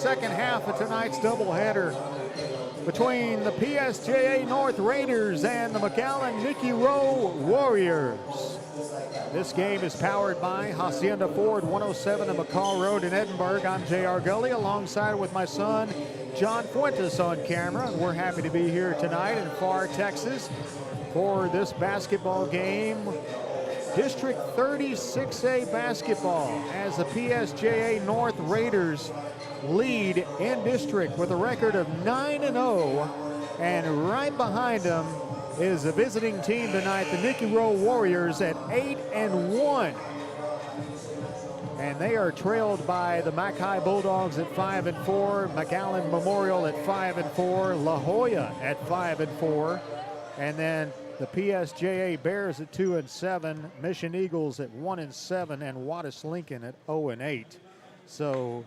second half of tonight's doubleheader between the PSJA North Raiders and the McAllen Nicky Rowe Warriors. This game is powered by Hacienda Ford, 107 and McCall Road in Edinburgh. I'm J.R. Gully alongside with my son John Fuentes on camera, and we're happy to be here tonight in Pharr, Texas for this basketball game. District 36A basketball as the PSJA North Raiders lead in district with a record of 9-0, and right behind them is the visiting team tonight, the Nicky Rowe Warriors, at 8-1. And they are trailed by the Mackay Bulldogs at 5-4, McAllen Memorial at 5-4, La Jolla at 5-4, and then the PSJA Bears at 2-7, Mission Eagles at 1-7, and Wattis Lincoln at 0-8. So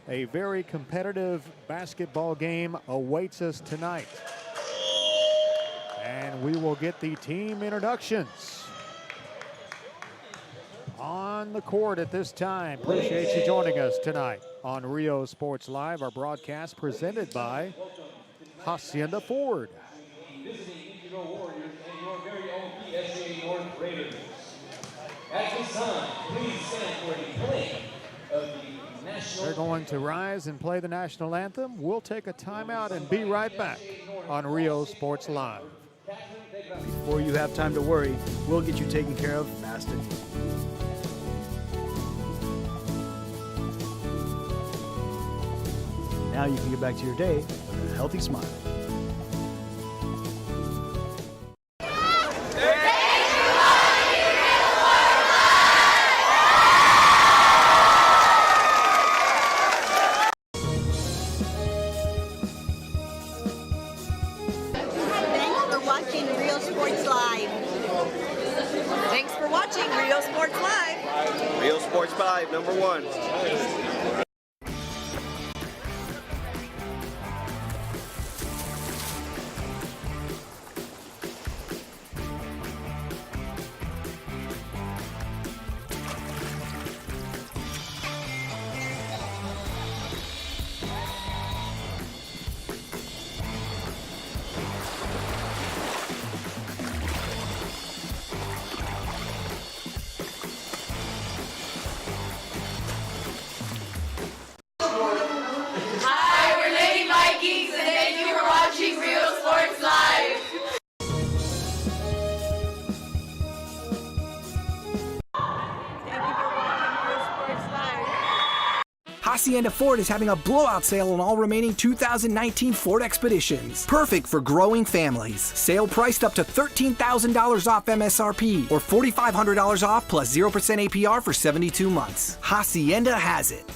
a very competitive basketball game awaits us tonight. And we will get the team introductions on the court at this time. Appreciate you joining us tonight on Rio Sports Live. Our broadcast presented by Hacienda Ford. PSJA North Raiders. At this time, please stand for the playing of the national. They're going to rise and play the national anthem. We'll take a timeout and be right back on Rio Sports Live. Before you have time to worry, we'll get you taken care of fast and easy. Now you can get back to your day with a healthy smile. Thanks for watching Rio Sports Live. Rio Sports Live, number one. Hacienda Ford is having a blowout sale on all remaining 2019 Ford Expeditions. Perfect for growing families. Sale priced up to $13,000 off MSRP or $4,500 off plus 0% APR for 72 months. Hacienda has it.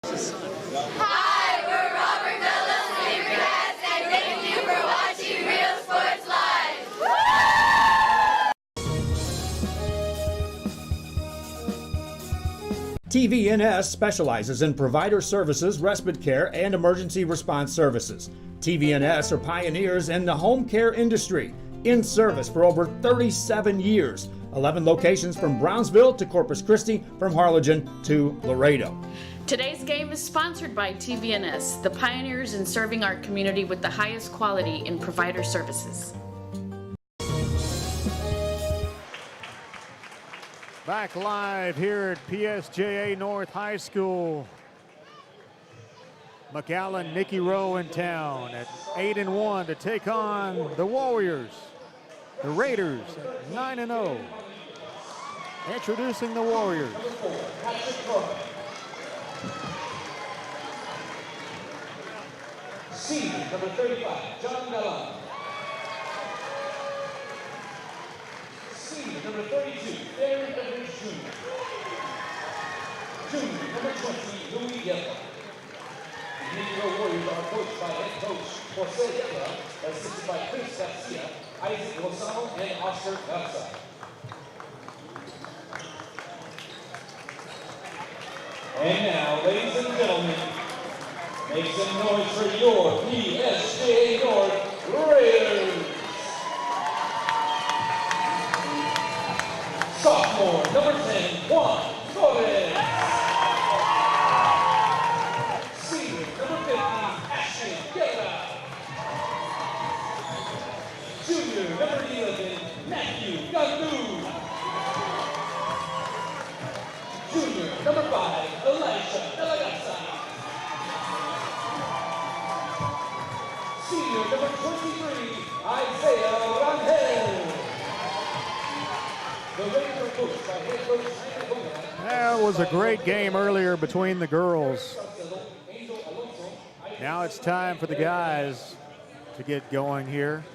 Hi, we're Robert Bella's favorite cats, and thank you for watching Real Sports Live. TVNS specializes in provider services, respite care, and emergency response services. TVNS are pioneers in the home care industry, in service for over 37 years. 11 locations from Brownsville to Corpus Christi, from Harlingen to Laredo. Today's game is sponsored by TVNS, the pioneers in serving our community with the highest quality in provider services. Back live here at PSJA North High School. McAllen, Nicky Rowe in town at 8-1 to take on the Warriors. The Raiders at 9-0. Introducing the Warriors. C, number 35, John Gallant. C, number 32, Darren Evans Jr. Junior, number 20, Louis Yella. The Nicky Rowe Warriors are coached by head coach Jose Yella, assisted by Chris Garcia, Isaac Lozano, and Oscar Garza. And now, ladies and gentlemen, make some noise for your PSJA North Raiders. Sophomore, number 10, Juan Torres. Senior, number 50, Senior, number 11, Matthew Gandu. Junior, number 5, Elisha Delagasa. Senior, number 23, Isaiah Rangel. The Raiders are coached by head coach Simon Hogan. That was a great game earlier between the girls. Now it's time for the guys to get going here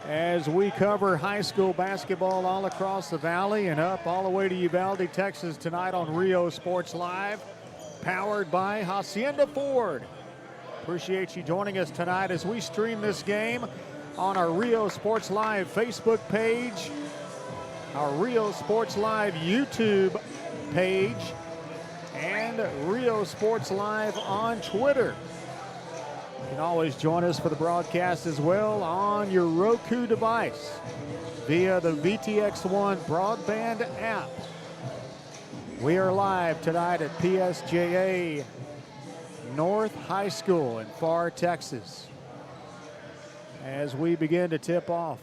as we cover high school basketball all across the valley and up all the way to Uvalde, Texas tonight on Rio Sports Live, powered by Hacienda Ford. Appreciate you joining us tonight as we stream this game on our Rio Sports Live Facebook page, our Rio Sports Live YouTube page, and Rio Sports Live on Twitter. You can always join us for the broadcast as well on your Roku device via the VTX1 broadband app. We are live tonight at PSJA North High School in Pharr, Texas, as we begin to tip off.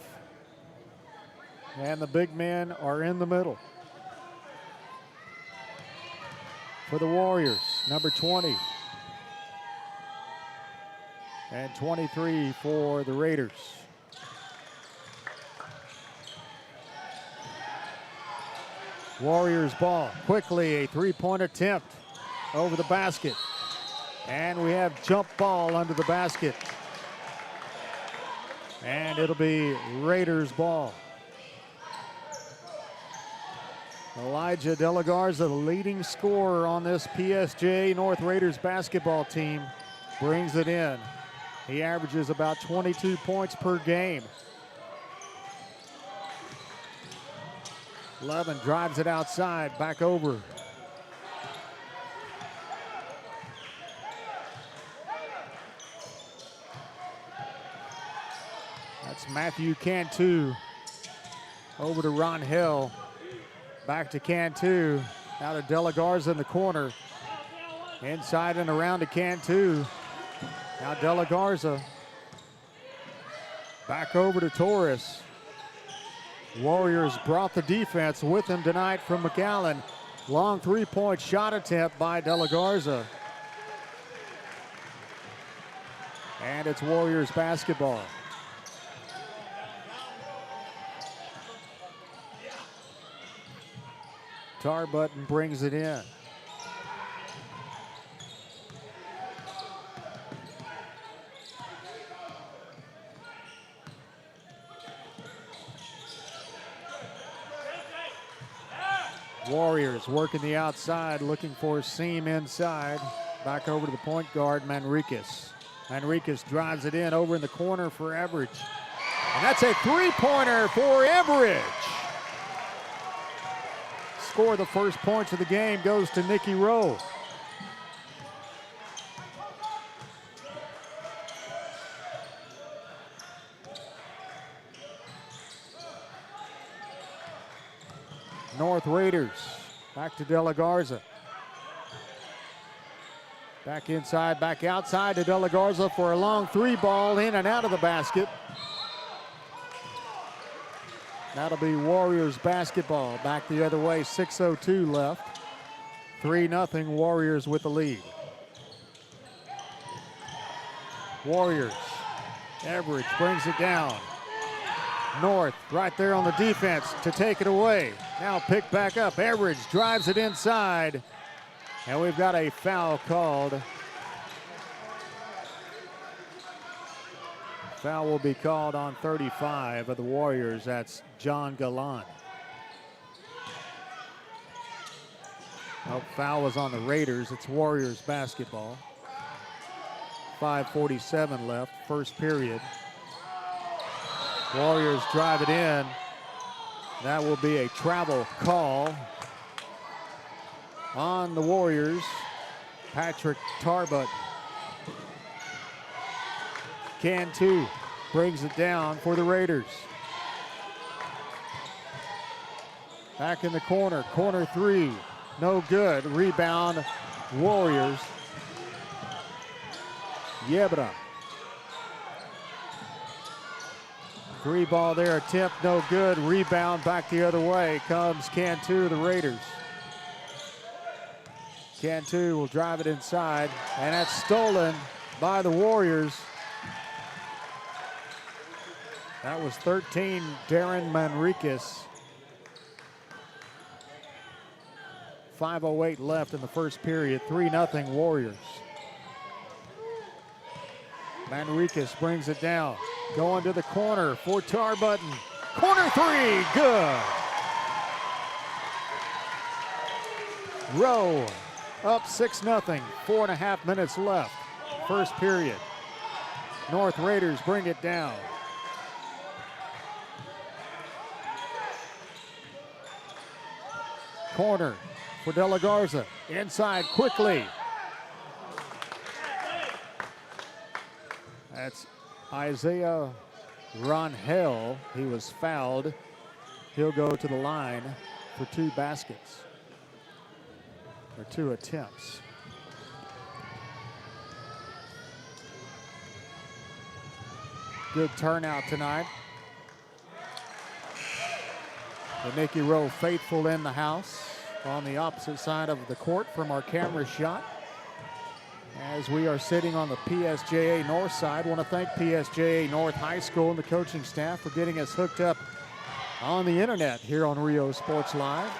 And the big men are in the middle. For the Warriors, number 20. And 23 for the Raiders. Warriors ball. Quickly a three-point attempt over the basket. And we have jump ball under the basket. And it'll be Raiders ball. Elijah De La Garza, the leading scorer on this PSJA North Raiders basketball team, brings it in. He averages about 22 points per game. Levin drives it outside, back over. That's Matthew Cantu over to Ron Hill. Back to Cantu. Now to De La Garza in the corner. Inside and around to Cantu. Now De La Garza. Back over to Torres. Warriors brought the defense with him tonight from McAllen. Long three-point shot attempt by De La Garza. And it's Warriors basketball. Tarbutton brings it in. Warriors working the outside, looking for a seam inside. Back over to the point guard, Manriquez. Manriquez drives it in over in the corner for Everidge. And that's a three-pointer for Everidge. Score the first points of the game goes to Nikki Rowe. North Raiders back to De La Garza. Back inside, back outside to De La Garza for a long three ball in and out of the basket. That'll be Warriors basketball. Back the other way, 6:02 left. 3-0 Warriors with the lead. Warriors. Everidge brings it down. North right there on the defense to take it away. Now picked back up. Everidge drives it inside. And we've got a foul called. Foul will be called on 35 of the Warriors. That's John Gallant. No, foul was on the Raiders. It's Warriors basketball. 5:47 left, first period. Warriors drive it in. That will be a travel call on the Warriors. Patrick Tarbutton. Cantu brings it down for the Raiders. Back in the corner, corner three, no good. Rebound, Warriors. Yebra. Three ball there, attempt no good. Rebound back the other way comes Cantu, the Raiders. Cantu will drive it inside, and that's stolen by the Warriors. That was 13, Darren Manriquez. 5:08 left in the first period, 3-0 Warriors. Manriquez brings it down, going to the corner for Tarbutton. Corner three, good. Rowe up 6-0, 4.5 minutes left, first period. North Raiders bring it down. Corner for De La Garza, inside quickly. That's Isaiah Ronhell. He was fouled. He'll go to the line for 2 baskets, or 2 attempts. Good turnout tonight. The Nicky Rowe faithful in the house on the opposite side of the court from our camera shot. As we are sitting on the PSJA North side, I want to thank PSJA North High School and the coaching staff for getting us hooked up on the internet here on Rio Sports Live.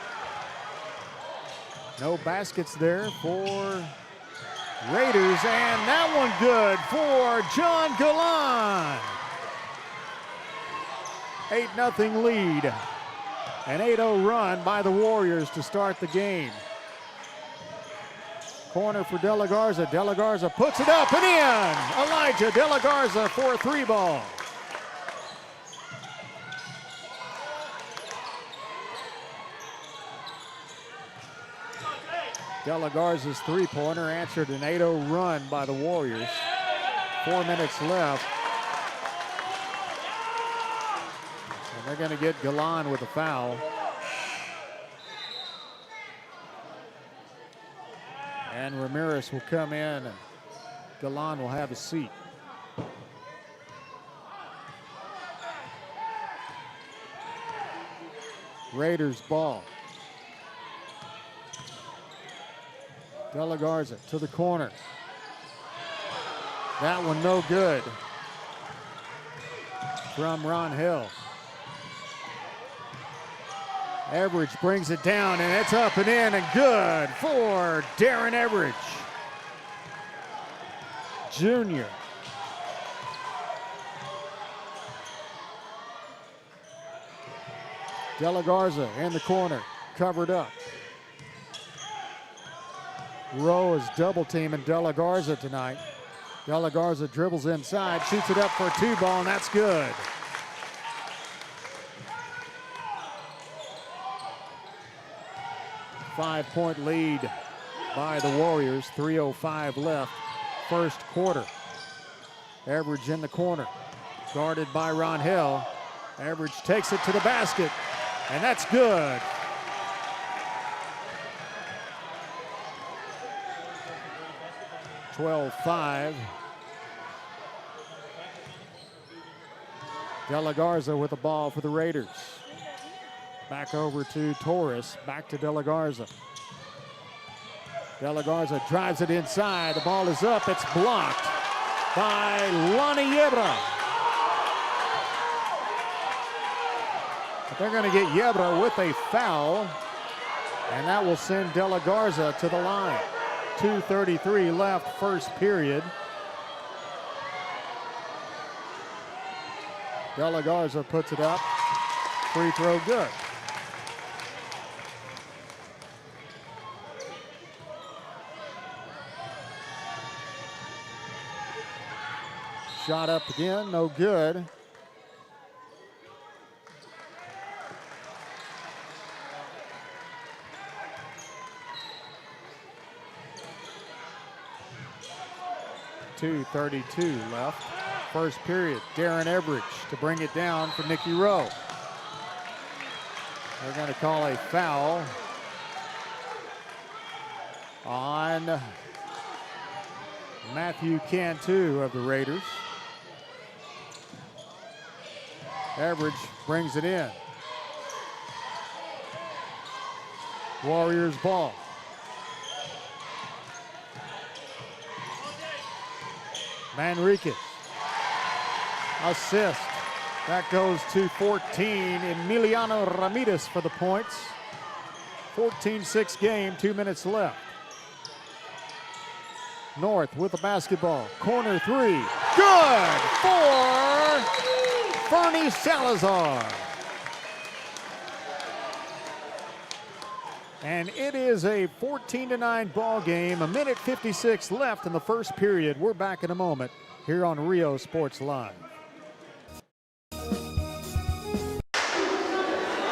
No baskets there for Raiders, and that one good for John Galan. 8-0 lead. An 8-0 run by the Warriors to start the game. Corner for De La Garza. De La Garza puts it up and in. Elijah De La Garza for a 3-ball. De La Garza's three-pointer answered an 8-0 run by the Warriors. 4 minutes left. And they're going to get Galan with a foul. And Ramirez will come in, and Galan will have a seat. Raiders ball. De La Garza to the corner. That one no good from Ron Hill. Everidge brings it down, and it's up and in and good for Darren Everidge, Jr. De La Garza in the corner, covered up. Rowe is double teaming De La Garza tonight. De La Garza dribbles inside, shoots it up for a 2-ball, and that's good. Five-point lead by the Warriors, 3:05 left, first quarter. Everidge in the corner, guarded by Ron Hill. Everidge takes it to the basket, and that's good. (12-5). De La Garza with the ball for the Raiders. Back over to Torres, back to De La Garza. De La Garza drives it inside, the ball is up, it's blocked by Lonnie Yebra. But they're gonna get Yebra with a foul, and that will send De La Garza to the line. 2:33 left, first period. De La Garza puts it up, free throw good. Shot up again, no good. .232 left. First period, Darren Everidge to bring it down for Nicky Rowe. They're going to call a foul on Matthew Cantu of the Raiders. Average brings it in. Warriors ball. Manriquez. Assist. That goes to 14. Emiliano Ramirez for the points. 14-6 game, 2 minutes left. North with the basketball. Corner three. Good for Fernie Salazar. And it is a 14-9 ball game. 1:56 left in the first period. We're back in a moment here on Rio Sports Live.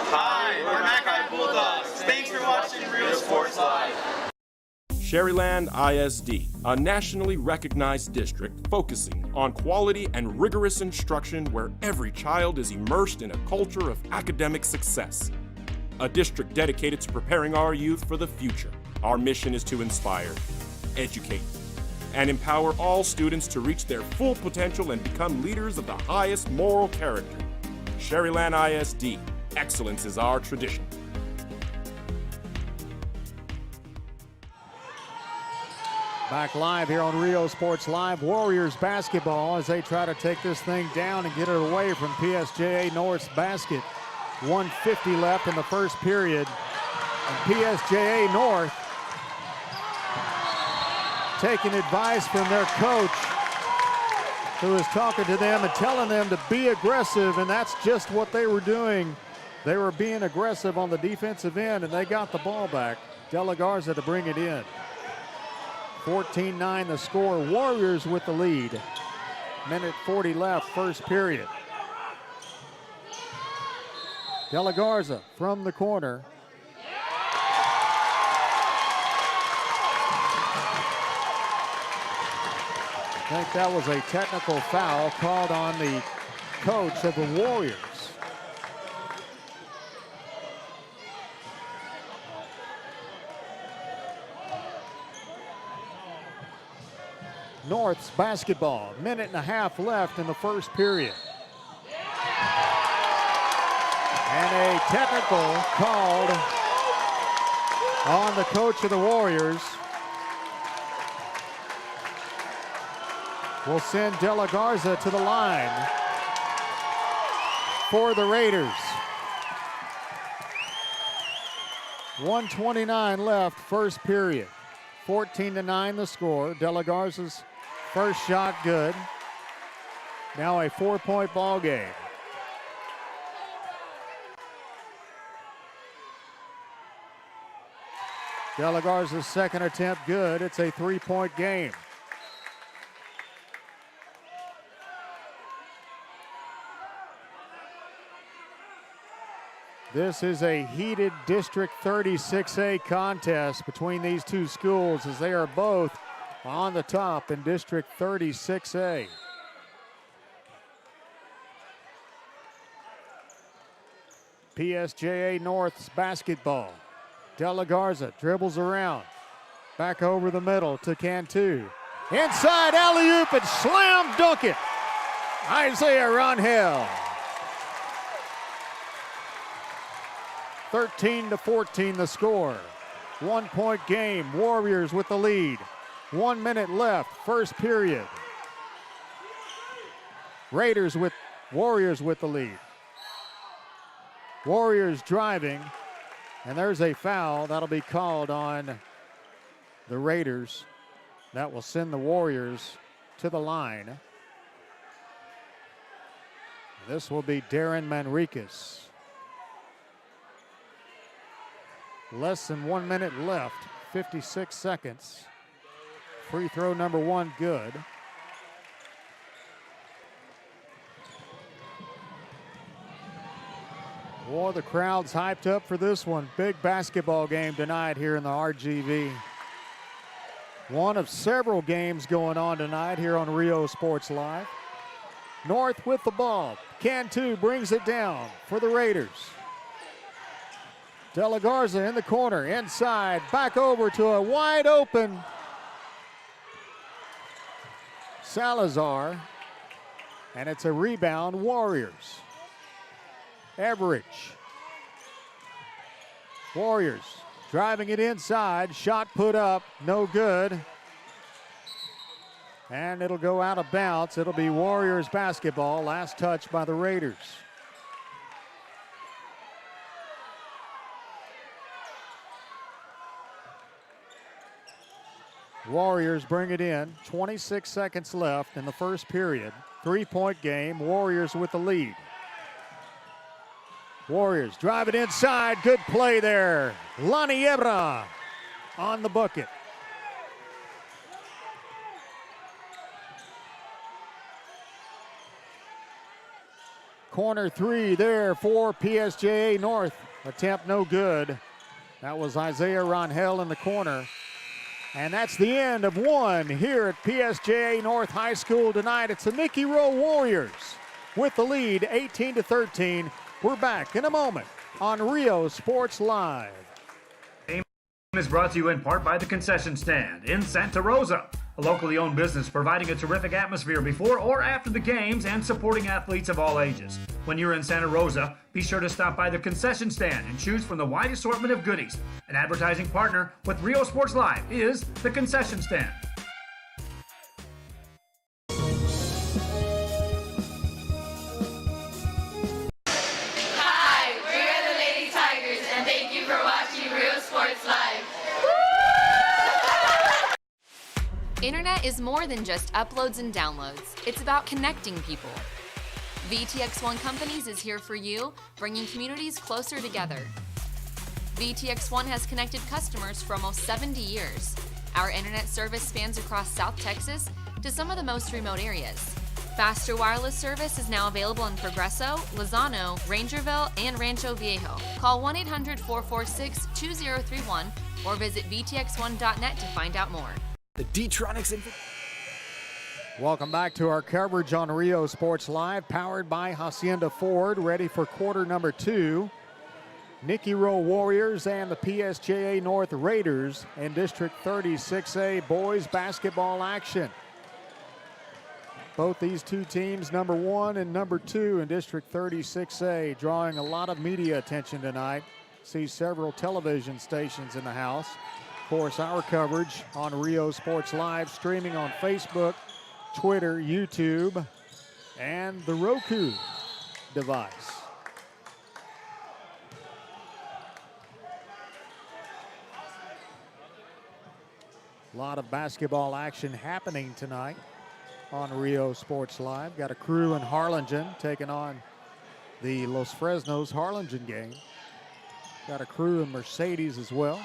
Hi, we're McAllen Bulldogs. Thanks for watching Rio Sports Live. Sherryland ISD, a nationally recognized district focusing on quality and rigorous instruction where every child is immersed in a culture of academic success. A district dedicated to preparing our youth for the future. Our mission is to inspire, educate, and empower all students to reach their full potential and become leaders of the highest moral character. Sherryland ISD, excellence is our tradition. Back live here on Rio Sports Live. Warriors basketball as they try to take this thing down and get it away from PSJA North's basket. 1:50 left in the first period. And PSJA North taking advice from their coach, who is talking to them and telling them to be aggressive, and that's just what they were doing. They were being aggressive on the defensive end, and they got the ball back. De La Garza to bring it in. 14-9 the score. Warriors with the lead. 1:40 left, first period. De La Garza from the corner. I think that was a technical foul called on the coach of the Warriors. North's basketball. 1.5 left in the first period. And a technical called on the coach of the Warriors. Will send De La Garza to the line for the Raiders. 1:29 left, first period. 14-9 the score. De La Garza's first shot good. Now a 4-point ball game. De La Garza's second attempt good. It's a 3-point game. This is a heated District 36A contest between these two schools as they are both on the top in District 36A. PSJA North's basketball. De La Garza dribbles around. Back over the middle to Cantu. Inside alley-oop and slam dunk it. Isaiah Rangel. 13-14 the score. 1-point game. Warriors with the lead. 1 minute left. First period. Warriors with the lead. Warriors driving. And there's a foul that'll be called on the Raiders. That will send the Warriors to the line. This will be Darren Manriquez. Less than 1 minute left, 56 seconds. Free throw number one, good. Boy, the crowd's hyped up for this one. Big basketball game tonight here in the RGV. One of several games going on tonight here on Rio Sports Live. North with the ball. Cantu brings it down for the Raiders. De La Garza in the corner, inside, back over to a wide open Salazar. And it's a rebound, Warriors. Everidge. Warriors driving it inside. Shot put up, no good. And it'll go out of bounds. It'll be Warriors basketball. Last touch by the Raiders. Warriors bring it in. 26 seconds left in the first period. 3-point game. Warriors with the lead. Warriors drive it inside. Good play there. Lonnie Ebra on the bucket. Corner three there for PSJA North. Attempt no good. That was Isaiah Ronhell in the corner. And that's the end of one here at PSJA North High School tonight. It's the Nicky Rowe Warriors with the lead, 18-13. We're back in a moment on Rio Sports Live. Game is brought to you in part by the Concession Stand in Santa Rosa, a locally owned business providing a terrific atmosphere before or after the games and supporting athletes of all ages. When you're in Santa Rosa, be sure to stop by the Concession Stand and choose from the wide assortment of goodies. An advertising partner with Rio Sports Live is the Concession Stand. Hi, we're the Lady Tigers, and thank you for watching Real Sports Live. Internet is more than just uploads and downloads. It's about connecting people. VTX1 Companies is here for you, bringing communities closer together. VTX1 has connected customers for almost 70 years. Our internet service spans across South Texas to some of the most remote areas. Faster wireless service is now available in Progreso, Lozano, Rangerville, and Rancho Viejo. Call 1-800-446-2031 or visit VTX1.net to find out more. The D-Tronics Welcome back to our coverage on Rio Sports Live, powered by Hacienda Ford, ready for quarter number 2. Nicky Rowe Warriors and the PSJA North Raiders in District 36A boys basketball action. Both these two teams, number 1 and number 2 in District 36A, drawing a lot of media attention tonight. See several television stations in the house. Of course, our coverage on Rio Sports Live, streaming on Facebook, Twitter, YouTube, and the Roku device. A lot of basketball action happening tonight on Rio Sports Live. Got a crew in Harlingen taking on the Los Fresnos Harlingen game. Got a crew in Mercedes as well.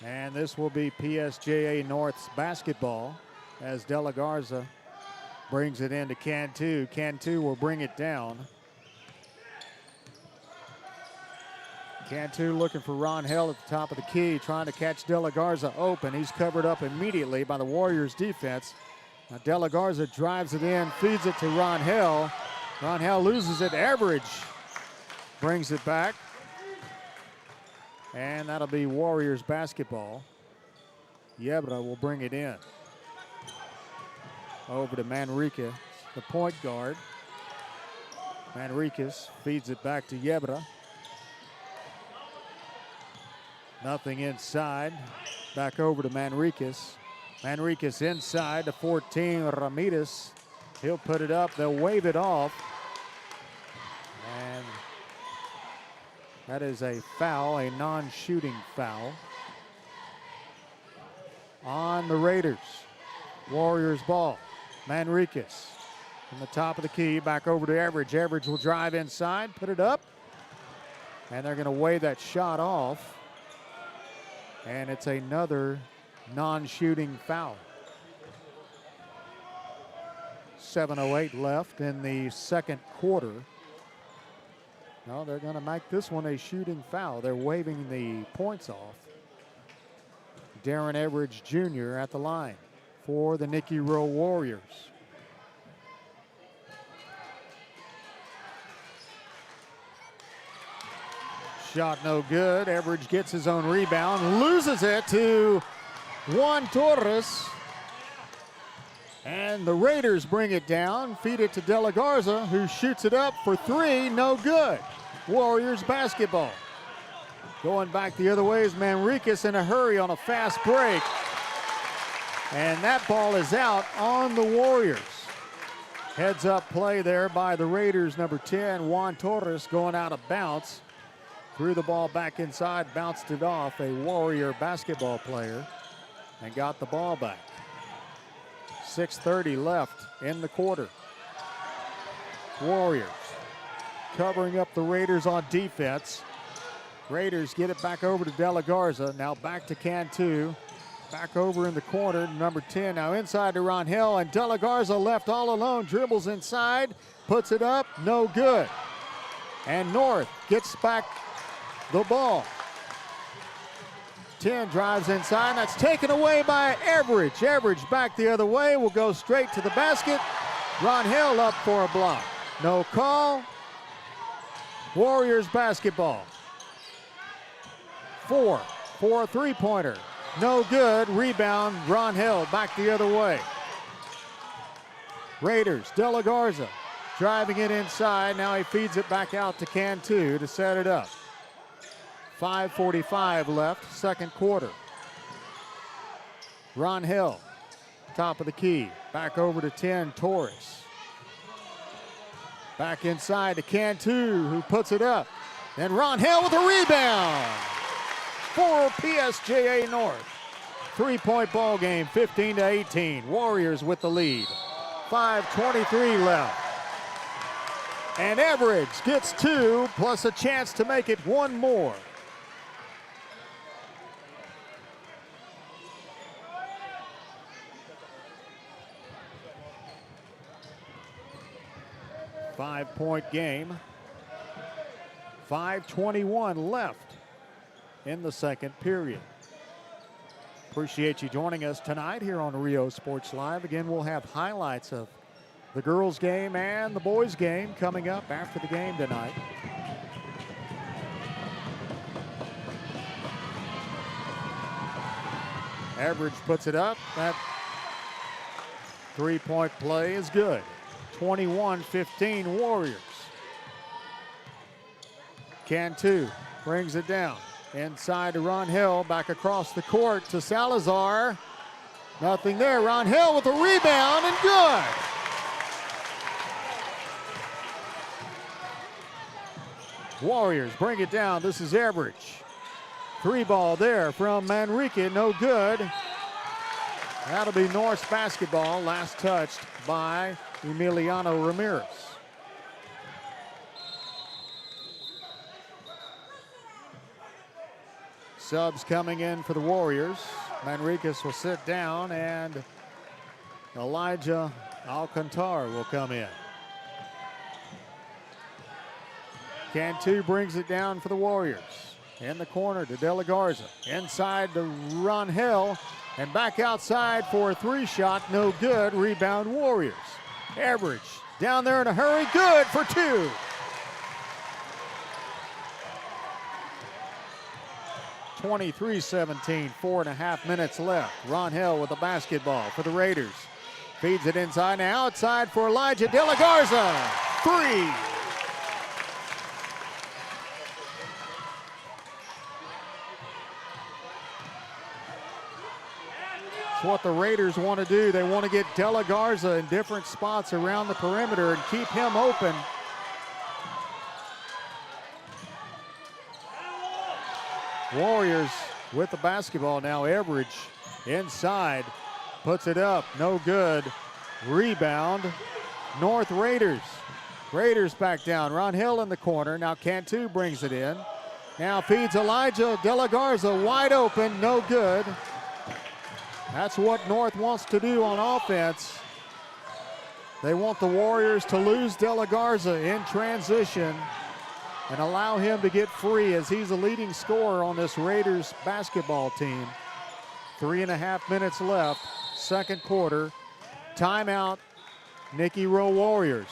And this will be PSJA North's basketball as De La Garza brings it into Cantu. Cantu will bring it down. Cantu looking for Ron Hell at the top of the key, trying to catch De La Garza open. He's covered up immediately by the Warriors defense. Now De La Garza drives it in, feeds it to Ron Hell. Ron Hell loses it. Everidge brings it back. And that'll be Warriors basketball. Yebra will bring it in. Over to Manriquez, the point guard. Manriquez feeds it back to Yebra. Nothing inside. Back over to Manriquez. Manriquez inside to 14, Ramirez. He'll put it up. They'll wave it off. And that is a foul, a non-shooting foul on the Raiders. Warriors ball. Manriquez from the top of the key, back over to Everidge. Everidge will drive inside, put it up, and they're going to wave that shot off. And it's another non-shooting foul. 7:08 left in the second quarter. No, they're going to make this one a shooting foul. They're waving the points off. Darren Everidge Jr. at the line for the Nicky Rowe Warriors. Shot no good. Everidge gets his own rebound, loses it to Juan Torres. And the Raiders bring it down, feed it to De La Garza, who shoots it up for three, no good. Warriors basketball. Going back the other way is Manriquez in a hurry on a fast break. And that ball is out on the Warriors. Heads up play there by the Raiders, number 10, Juan Torres, going out of bounds. Threw the ball back inside, bounced it off a Warrior basketball player, and got the ball back. 6:30 left in the quarter. Warriors covering up the Raiders on defense. Raiders get it back over to De La Garza. Now back to Cantu. Back over in the corner, number 10. Now inside to Rangel, and De La Garza left all alone. Dribbles inside, puts it up, no good. And North gets back the ball. 10 drives inside. That's taken away by Everidge. Everidge back the other way. Will go straight to the basket. Rangel up for a block. No call. Warriors basketball. 4 for a three-pointer. No good. Rebound. Rangel back the other way. Raiders. De La Garza driving it inside. Now he feeds it back out to Cantu to set it up. 5:45 left, second quarter. Rangel, top of the key. Back over to 10, Torres. Back inside to Cantu, who puts it up. And Rangel with a rebound for PSJA North. 3-point ball game, 15-18. Warriors with the lead. 5:23 left. And Everidge gets 2, plus a chance to make it one more. Five-point game. 5:21 left in the second period. Appreciate you joining us tonight here on Rio Sports Live. Again, we'll have highlights of the girls' game and the boys' game coming up after the game tonight. Everidge puts it up. That three-point play is good. 21-15 Warriors. Cantu brings it down. Inside to Rangel, back across the court to Salazar. Nothing there. Rangel with a rebound and good. Warriors bring it down. This is Everidge. Three ball there from Manrique, no good. That'll be North's basketball, last touched by Emiliano Ramirez. Subs coming in for the Warriors. Manriquez will sit down and Elijah Alcantar will come in. Cantu brings it down for the Warriors. In the corner to De La Garza. Inside to Rangel. And back outside for a three-shot. No good. Rebound Warriors. Everidge down there in a hurry. Good for 2. (23-17). 4.5 minutes left. Rangel with the basketball for the Raiders. Feeds it inside. Now outside for Elijah De La Garza. 3. What the Raiders want to do. They want to get De La Garza in different spots around the perimeter and keep him open. Warriors with the basketball now. Everidge inside, puts it up, no good. Rebound, North Raiders. Raiders back down. Rangel in the corner. Now Cantu brings it in. Now feeds Elijah De La Garza wide open, no good. That's what North wants to do on offense. They want the Warriors to lose De La Garza in transition and allow him to get free as he's the leading scorer on this Raiders basketball team. 3.5 minutes left, second quarter. Timeout, Nicky Rowe Warriors.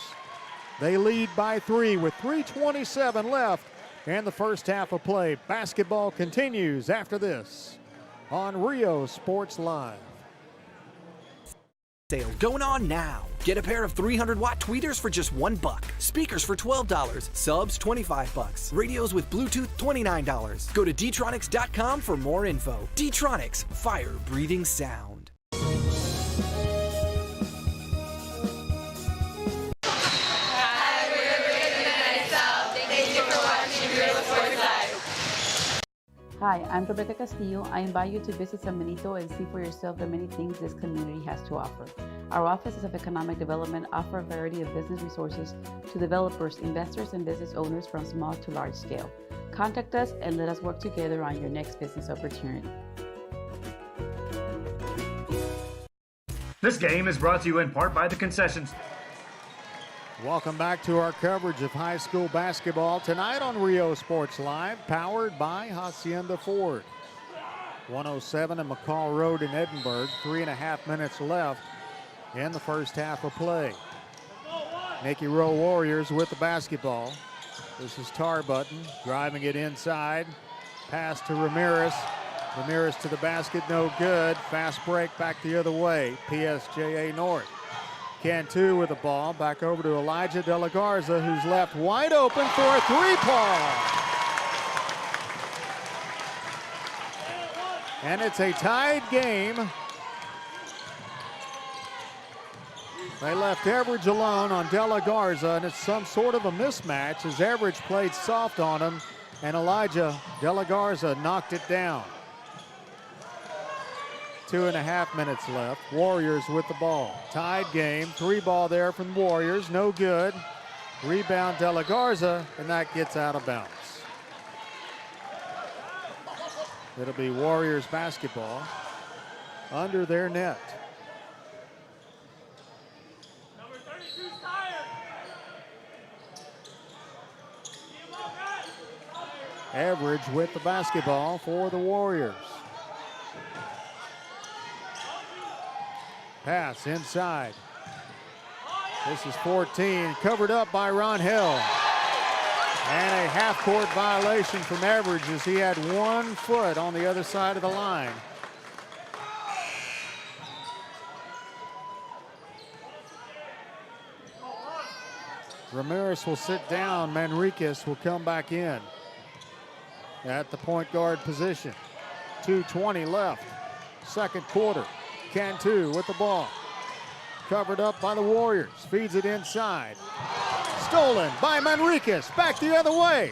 They lead by 3 with 3:27 left in the first half of play. Basketball continues after this on Rio Sports Live. sale going on now. Get a pair of 300-watt tweeters for just $1, speakers for $12, subs $25, radios with Bluetooth $29. Go to dtronics.com for more info. D-Tronics, fire-breathing sound. Hi, I'm Rebecca Castillo. I invite you to visit San Benito and see for yourself the many things this community has to offer. Our offices of economic development offer a variety of business resources to developers, investors, and business owners from small to large scale. Contact us and let us work together on your next business opportunity. This game is brought to you in part by the concessions. Welcome back to our coverage of high school basketball tonight on Rio Sports Live, powered by Hacienda Ford. 107 and McCall Road in Edinburgh, 3.5 minutes left in the first half of play. Nicky Rowe Warriors with the basketball. This is Tarbutton driving it inside. Pass to Ramirez. Ramirez to the basket, no good. Fast break back the other way. PSJA North. Cantu with the ball, back over to Elijah De La Garza, who's left wide open for a three-ball. And it's a tied game. They left Everidge alone on De La Garza, and it's some sort of a mismatch as Everidge played soft on him, and Elijah De La Garza knocked it down. 2.5 minutes left. Warriors with the ball. Tied game. 3-ball there from the Warriors. No good. Rebound De La Garza, and that gets out of bounds. It'll be Warriors basketball under their net. Number 32's tired. Average with the basketball for the Warriors. Pass inside. This is 14, covered up by Ron Hill. And a half-court violation from Average as he had 1 foot on the other side of the line. Ramirez will sit down. Manriquez will come back in at the point guard position. 2:20 left, second quarter. Cantu with the ball. Covered up by the Warriors. Feeds it inside. Stolen by Manriquez. Back the other way.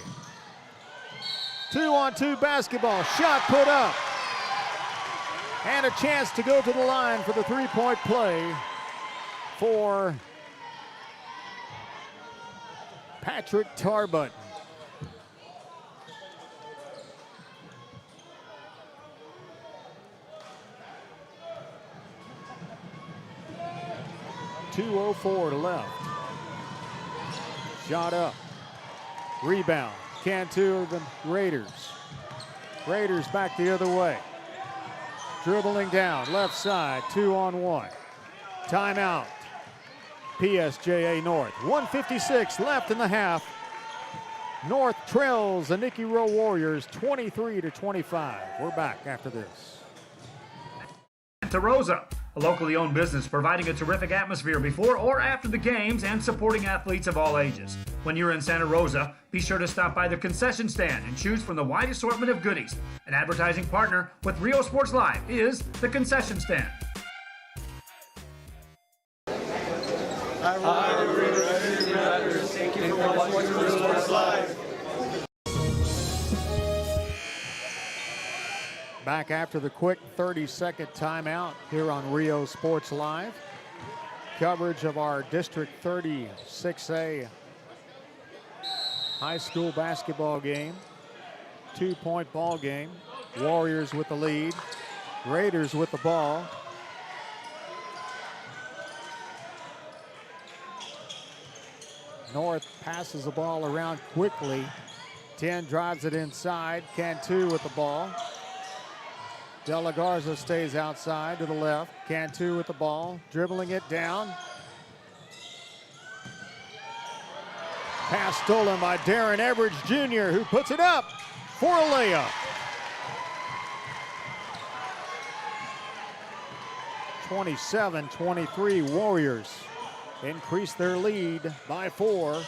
2-on-2 basketball. Shot put up. And a chance to go to the line for the three-point play for Patrick Tarbutton. .204 left. Shot up. Rebound. Cantu of the Raiders. Raiders back the other way. Dribbling down. Left side. 2-on-1. Timeout. PSJA North. 1:56 left in the half. North trails the Nicky Rowe Warriors 23-25. We're back after this. To Rosa, a locally owned business providing a terrific atmosphere before or after the games and supporting athletes of all ages. When you're in Santa Rosa, be sure to stop by the concession stand and choose from the wide assortment of goodies. An advertising partner with Rio Sports Live is the concession stand. Thank you for watching Rio Sports Live. Back after the quick 30-second timeout here on Rio Sports Live. Coverage of our District 36A high school basketball game. 2-point ball game. Warriors with the lead. Raiders with the ball. North passes the ball around quickly. 10 drives it inside. Cantu with the ball. De La Garza stays outside to the left. Cantu with the ball, dribbling it down. Pass stolen by Darren Everidge Jr., who puts it up for a layup. 27-23 Warriors increase their lead by 4.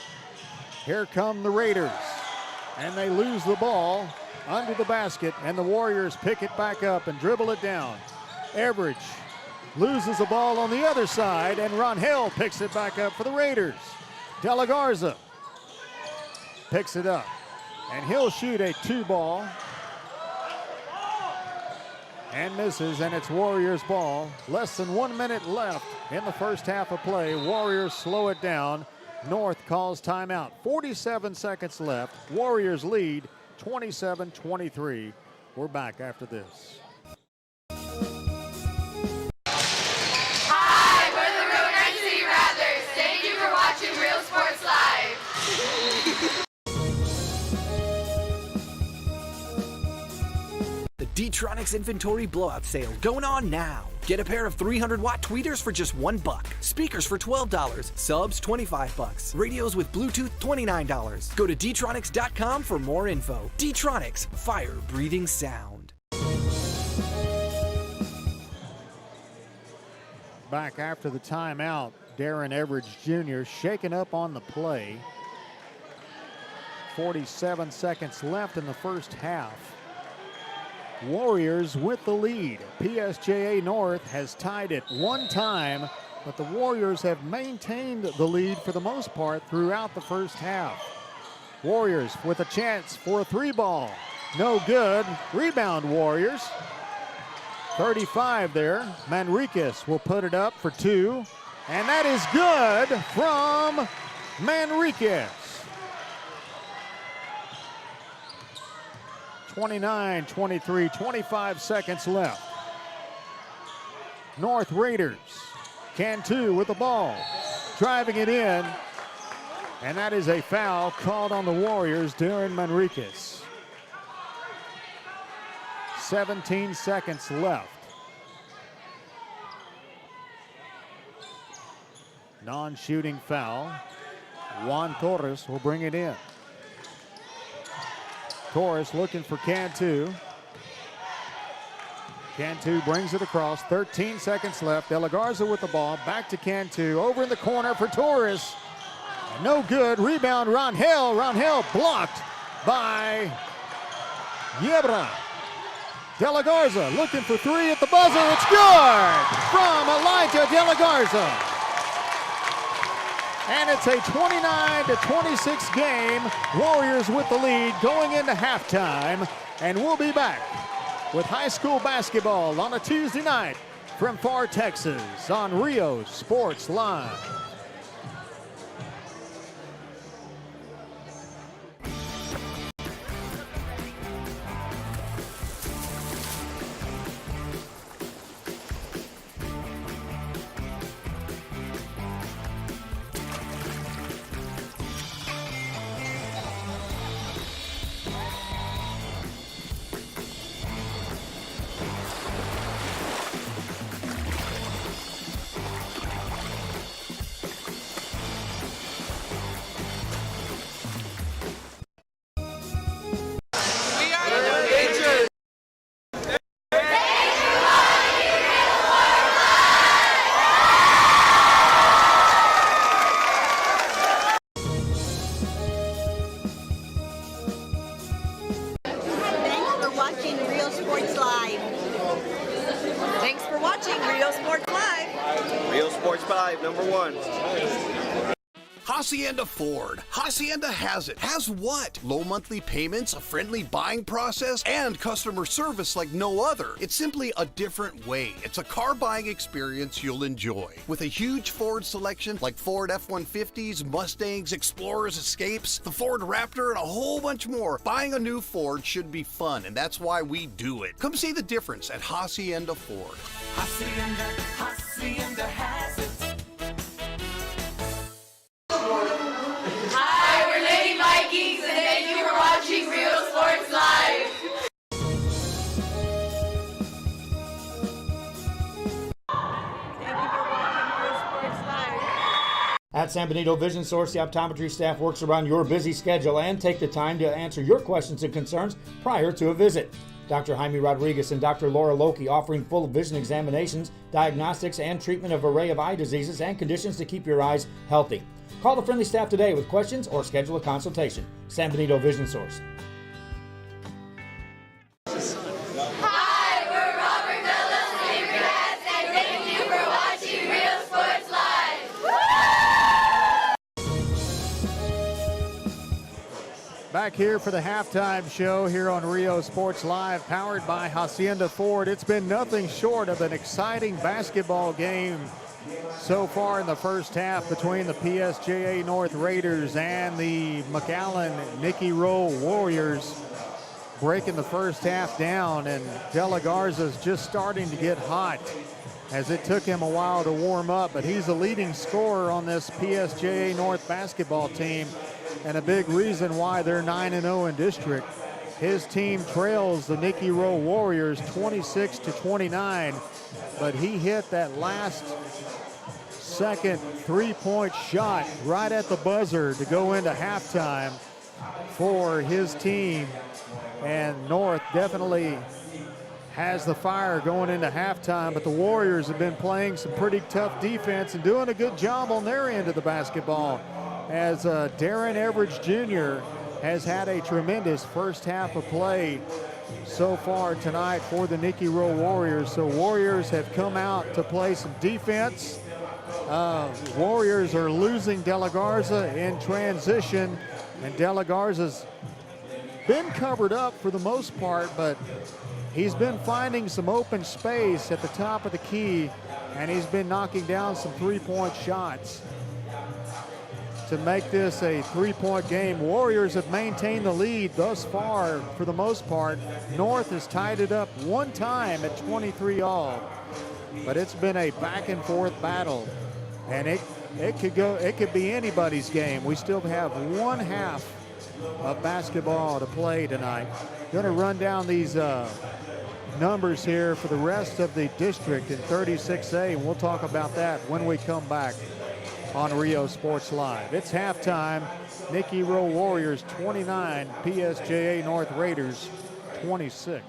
Here come the Raiders, and they lose the ball under the basket, and the Warriors pick it back up and dribble it down. Everidge loses the ball on the other side, and Ronhell picks it back up for the Raiders. De La Garza picks it up, and he'll shoot a 2-ball and misses, and it's Warriors ball. Less than 1 minute left in the first half of play. Warriors slow it down. North calls timeout. 47 seconds left. Warriors lead 27-23. We're back after this. Hi, we're the Rowe City Rattlers. Thank you for watching Real Sports Live. The D-Tronics Inventory Blowout Sale going on now. Get a pair of 300-watt tweeters for just $1, speakers for $12, subs $25, radios with Bluetooth $29. Go to dtronics.com for more info. D-Tronics, fire-breathing sound. Back after the timeout, Darren Everidge Jr. shaken up on the play. 47 seconds left in the first half. Warriors with the lead. PSJA North has tied it one time, but the Warriors have maintained the lead for the most part throughout the first half. Warriors with a chance for a 3-ball. No good. Rebound Warriors. 35 there. Manriquez will put it up for 2, and that is good from Manriquez. 29-23, 25 seconds left. North Raiders, Cantu with the ball, driving it in, and that is a foul called on the Warriors, Darren Manriquez. 17 seconds left. Non-shooting foul. Juan Torres will bring it in. Torres looking for Cantu. Cantu brings it across. 13 seconds left. De La Garza with the ball. Back to Cantu. Over in the corner for Torres. No good. Rebound Ronhell. Ronhell blocked by Yebra. De La Garza looking for 3 at the buzzer. It's good from Elijah De La Garza. And it's a 29-26 game. Warriors with the lead going into halftime. And we'll be back with high school basketball on a Tuesday night from Far Texas on Rio Sports Live. Hacienda Ford. Hacienda has it. Has what? Low monthly payments, a friendly buying process, and customer service like no other. It's simply a different way. It's a car buying experience you'll enjoy. With a huge Ford selection like Ford F-150s, Mustangs, Explorers, Escapes, the Ford Raptor, and a whole bunch more, buying a new Ford should be fun, and that's why we do it. Come see the difference at Hacienda Ford. Hacienda has it. Hi, we're Lady Vikings, and thank you for watching Real Sports Live. At San Benito Vision Source, the optometry staff works around your busy schedule and take the time to answer your questions and concerns prior to a visit. Dr. Jaime Rodriguez and Dr. Laura Loki offering full vision examinations, diagnostics, and treatment of an array of eye diseases and conditions to keep your eyes healthy. Call the friendly staff today with questions or schedule a consultation. San Benito Vision Source. Hi, we're Robert Bella's favorite cats, and thank you for watching Real Sports Live. Back here for the halftime show here on Rio Sports Live, powered by Hacienda Ford. It's been nothing short of an exciting basketball game so far in the first half between the PSJA North Raiders and the McAllen Nicky Rowe Warriors. Breaking the first half down, and De La Garza's just starting to get hot as it took him a while to warm up, but he's the leading scorer on this PSJA North basketball team and a big reason why they're 9-0 in district. His team trails the Nicky Rowe Warriors 26-29, but he hit that last second three-point shot right at the buzzer to go into halftime for his team. And North definitely has the fire going into halftime, but the Warriors have been playing some pretty tough defense and doing a good job on their end of the basketball, as Darren Everidge Jr. has had a tremendous first half of play so far tonight for the Nicky Rowe Warriors. So Warriors have come out to play some defense. Warriors are losing De La Garza in transition, and De La Garza's been covered up for the most part, but he's been finding some open space at the top of the key, and he's been knocking down some three-point shots to make this a three-point game. Warriors have maintained the lead thus far for the most part. North has tied it up one time at 23-all, but it's been a back-and-forth battle, and it could be anybody's game. We still have one half of basketball to play tonight. Going to run down these numbers here for the rest of the district in 36A, and we'll talk about that when we come back on Rio Sports Live. It's halftime. Nicky Rowe Warriors 29, PSJA North Raiders 26.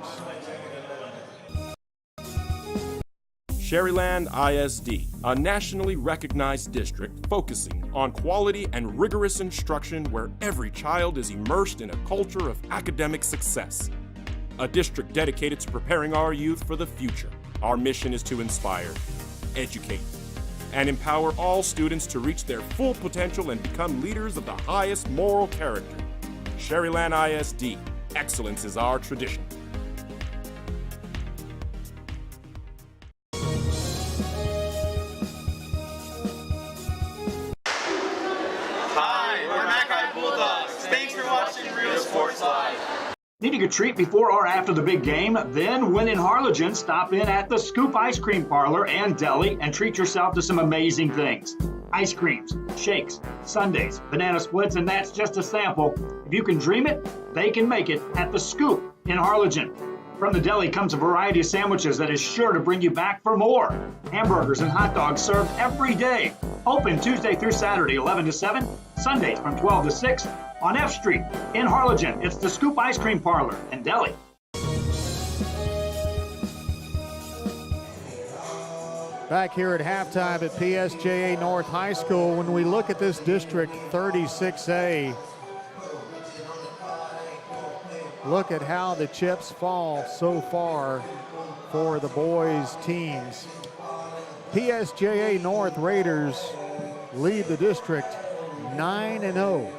Sherryland ISD, a nationally recognized district focusing on quality and rigorous instruction where every child is immersed in a culture of academic success. A district dedicated to preparing our youth for the future. Our mission is to inspire, educate, and empower all students to reach their full potential and become leaders of the highest moral character. Sherryland ISD, excellence is our tradition. Needing a treat before or after the big game? Then, when in Harlingen, stop in at the Scoop Ice Cream Parlor and Deli and treat yourself to some amazing things. Ice creams, shakes, sundaes, banana splits, and that's just a sample. If you can dream it, they can make it at the Scoop in Harlingen. From the deli comes a variety of sandwiches that is sure to bring you back for more. Hamburgers and hot dogs served every day. Open Tuesday through Saturday, 11 to 7, Sundays from 12 to 6. On F Street in Harlingen, it's the Scoop Ice Cream Parlor and Deli. Back here at halftime at PSJA North High School, when we look at this district 36A, look at how the chips fall so far for the boys' teams. PSJA North Raiders lead the district 9-0.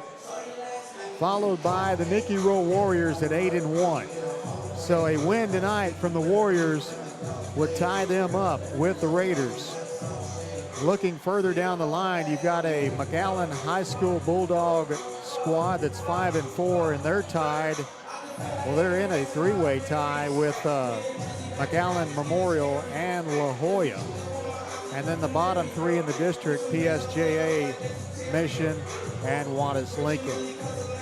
Followed by the Nicky Rowe Warriors at 8-1. So a win tonight from the Warriors would tie them up with the Raiders. Looking further down the line, you've got a McAllen High School Bulldog squad that's 5-4, and they're tied. Well, they're in a three-way tie with McAllen Memorial and La Jolla. And then the bottom three in the district, PSJA, Mission, and Wattis Lincoln.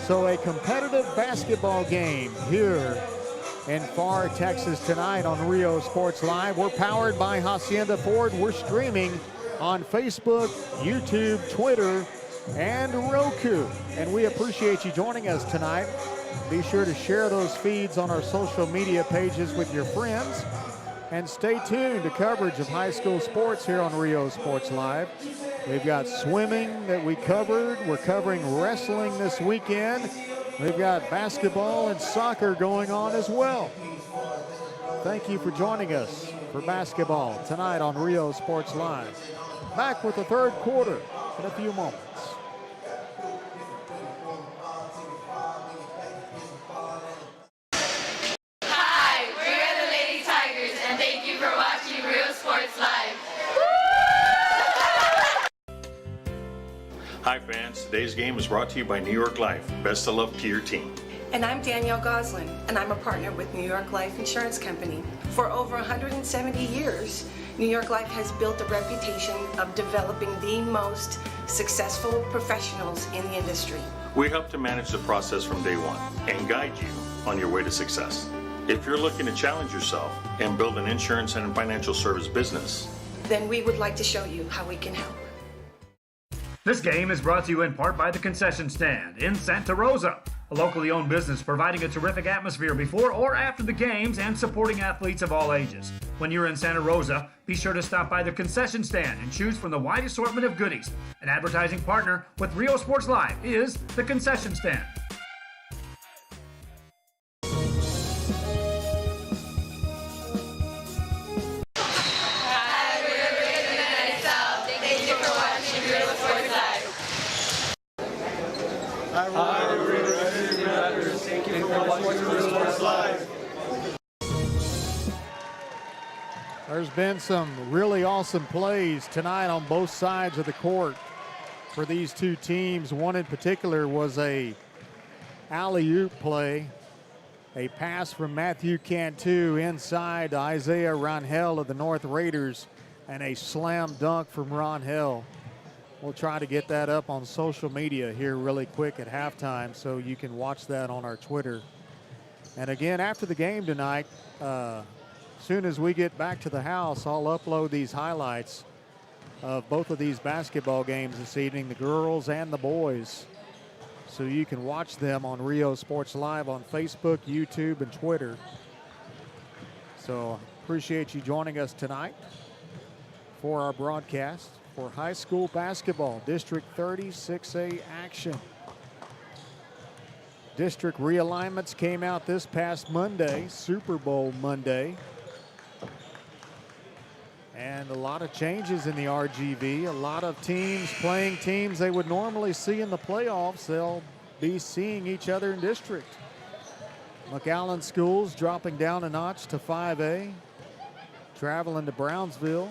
So a competitive basketball game here in Pharr, Texas tonight on Rio Sports Live. We're powered by Hacienda Ford. We're streaming on Facebook, YouTube, Twitter, and Roku. And we appreciate you joining us tonight. Be sure to share those feeds on our social media pages with your friends. And stay tuned to coverage of high school sports here on Rio Sports Live. We've got swimming that we covered. We're covering wrestling this weekend. We've got basketball and soccer going on as well. Thank you for joining us for basketball tonight on Rio Sports Live. Back with the third quarter in a few moments. Hi, we're the Lady Tigers, and thank you for watching Rio Sports Live. Hi fans, today's game is brought to you by New York Life. Best of luck to your team. And I'm Danielle Goslin, and I'm a partner with New York Life Insurance Company. For over 170 years, New York Life has built a reputation of developing the most successful professionals in the industry. We help to manage the process from day one and guide you on your way to success. If you're looking to challenge yourself and build an insurance and financial service business, then we would like to show you how we can help. This game is brought to you in part by the Concession Stand in Santa Rosa, a locally owned business providing a terrific atmosphere before or after the games and supporting athletes of all ages. When you're in Santa Rosa, be sure to stop by the Concession Stand and choose from the wide assortment of goodies. An advertising partner with Rio Sports Live is the Concession Stand. There's been some really awesome plays tonight on both sides of the court for these two teams. One in particular was a alley-oop play, a pass from Matthew Cantu inside to Isaiah Ronhell of the North Raiders, and a slam dunk from Ronhell. We'll try to get that up on social media here really quick at halftime so you can watch that on our Twitter. And again, after the game tonight, soon as we get back to the house, I'll upload these highlights of both of these basketball games this evening, the girls and the boys, so you can watch them on Rio Sports Live on Facebook, YouTube, and Twitter. So appreciate you joining us tonight for our broadcast for high school basketball, District 30 6A action. District realignments came out this past Monday, Super Bowl Monday. And a lot of changes in the RGV. A lot of teams playing teams they would normally see in the playoffs. They'll be seeing each other in district. McAllen schools dropping down a notch to 5A. Traveling to Brownsville.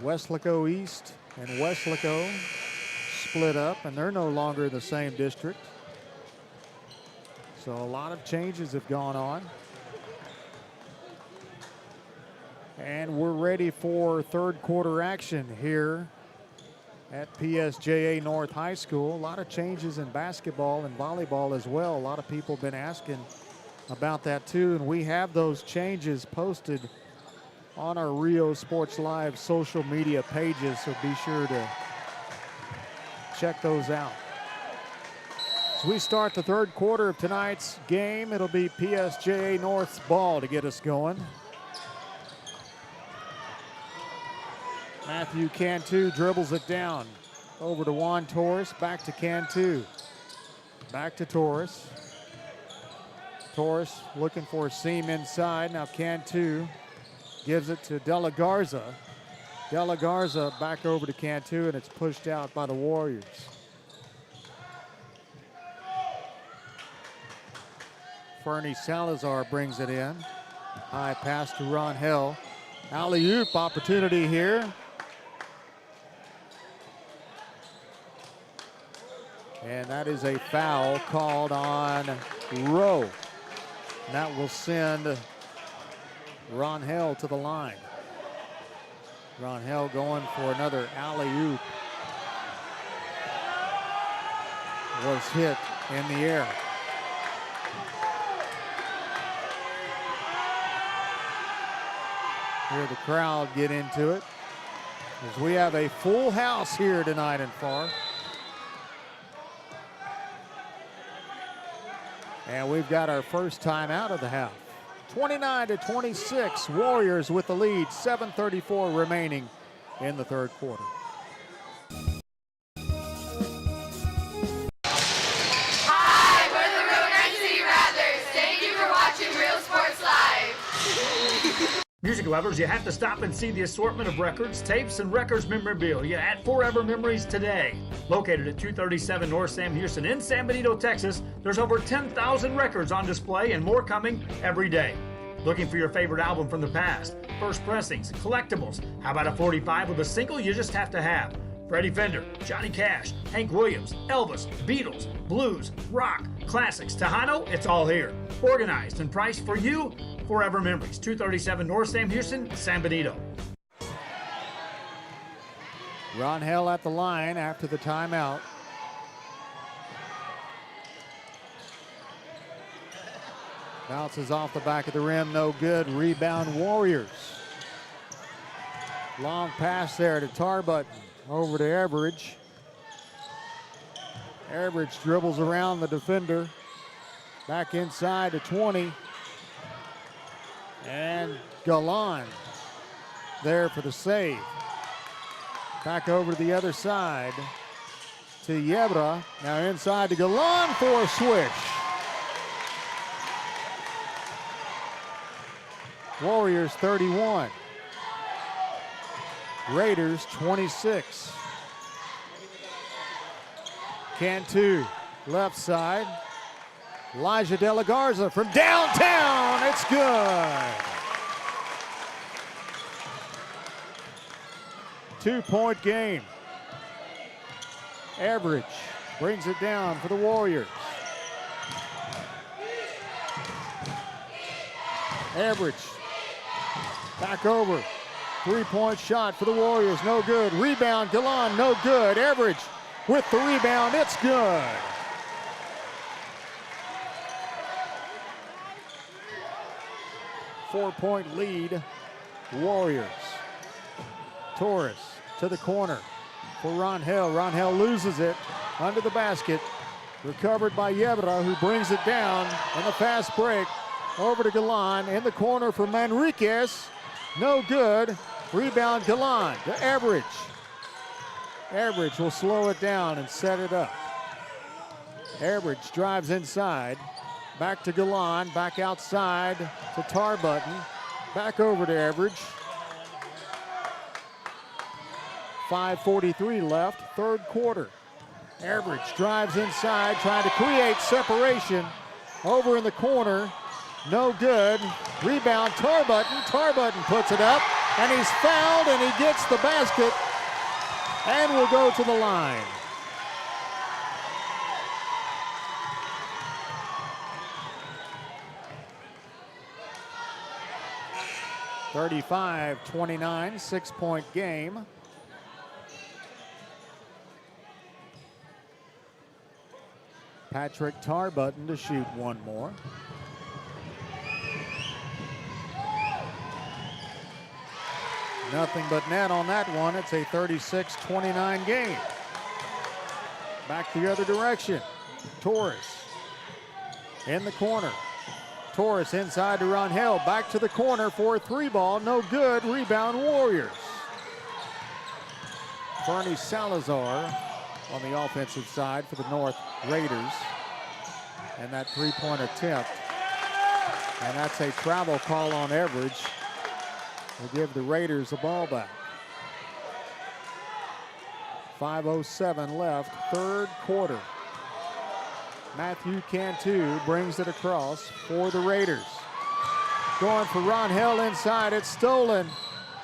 Weslaco East and Weslaco split up, and they're no longer in the same district. So a lot of changes have gone on. And we're ready for third quarter action here at PSJA North High School. A lot of changes in basketball and volleyball as well. A lot of people have been asking about that too, and we have those changes posted on our Rio Sports Live social media pages, so be sure to check those out. As we start the third quarter of tonight's game, it'll be PSJA North's ball to get us going. Matthew Cantu dribbles it down. Over to Juan Torres, back to Cantu. Back to Torres. Torres looking for a seam inside. Now Cantu gives it to De La Garza. De La Garza back over to Cantu, and it's pushed out by the Warriors. Fernie Salazar brings it in. High pass to Ronhell. Alley-oop opportunity here. And that is a foul called on Rowe. And that will send Ronhell to the line. Ronhell going for another alley-oop. Was hit in the air. Hear the crowd get into it, as we have a full house here tonight in FAR. And we've got our first timeout of the half. 29-26, Warriors with the lead, 7:34 remaining in the third quarter. Hi, we're the Rowe City Rattlers. Thank you for watching Real Sports Live. Music lovers, you have to stop and see the assortment of records, tapes, and records memorabilia at Forever Memories today. Located at 237 North Sam Houston in San Benito, Texas, there's over 10,000 records on display and more coming every day. Looking for your favorite album from the past, first pressings, collectibles? How about a 45 with a single you just have to have? Freddie Fender, Johnny Cash, Hank Williams, Elvis, Beatles, blues, rock, classics, Tejano, it's all here. Organized and priced for you. Forever Memories, 237 North Sam Houston, San Benito. Ron Hell at the line after the timeout. Bounces off the back of the rim, no good. Rebound Warriors. Long pass there to Tarbutton, over to Everidge. Everidge dribbles around the defender. Back inside to 20. And Galan there for the save. Back over to the other side to Yebra. Now inside to Galan for a swish. Warriors 31. Raiders 26. Cantu, left side. Elijah De La Garza from downtown. It's good. 2-point game. Average brings it down for the Warriors. Average back over. 3-point shot for the Warriors, no good. Rebound, Galan, no good. Average with the rebound, it's good. Four-point lead, Warriors. Torres to the corner for Ron Hell. Ron Hell loses it under the basket. Recovered by Yebra, who brings it down in the fast break. Over to Galan in the corner for Manriquez. No good. Rebound Galan to Average. Average will slow it down and set it up. Average drives inside. Back to Galan, back outside to Tarbutton. Back over to Average. 5:43 left, third quarter. Average drives inside, trying to create separation. Over in the corner, no good. Rebound Tarbutton. Tarbutton puts it up, and he's fouled, and he gets the basket, and will go to the line. (35-29), 6-point game. Patrick Tarbutton to shoot one more. Nothing but net on that one. It's a 36-29 game. Back the other direction. Torres in the corner. Torres inside to Ron Hell. Back to the corner for a three ball. No good. Rebound Warriors. Fernie Salazar on the offensive side for the North Raiders. And that three-point attempt. And that's a travel call on Average. Will give the Raiders the ball back. 5:07 left, third quarter. Matthew Cantu brings it across for the Raiders. Going for Ron Hell inside, it's stolen.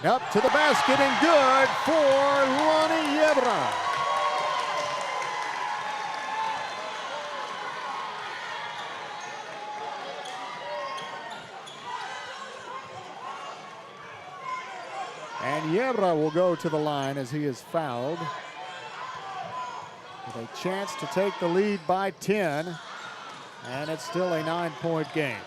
Up to the basket and good for Lonnie Yebra. And Yebra will go to the line as he is fouled. With a chance to take the lead by 10. And it's still a 9-point game.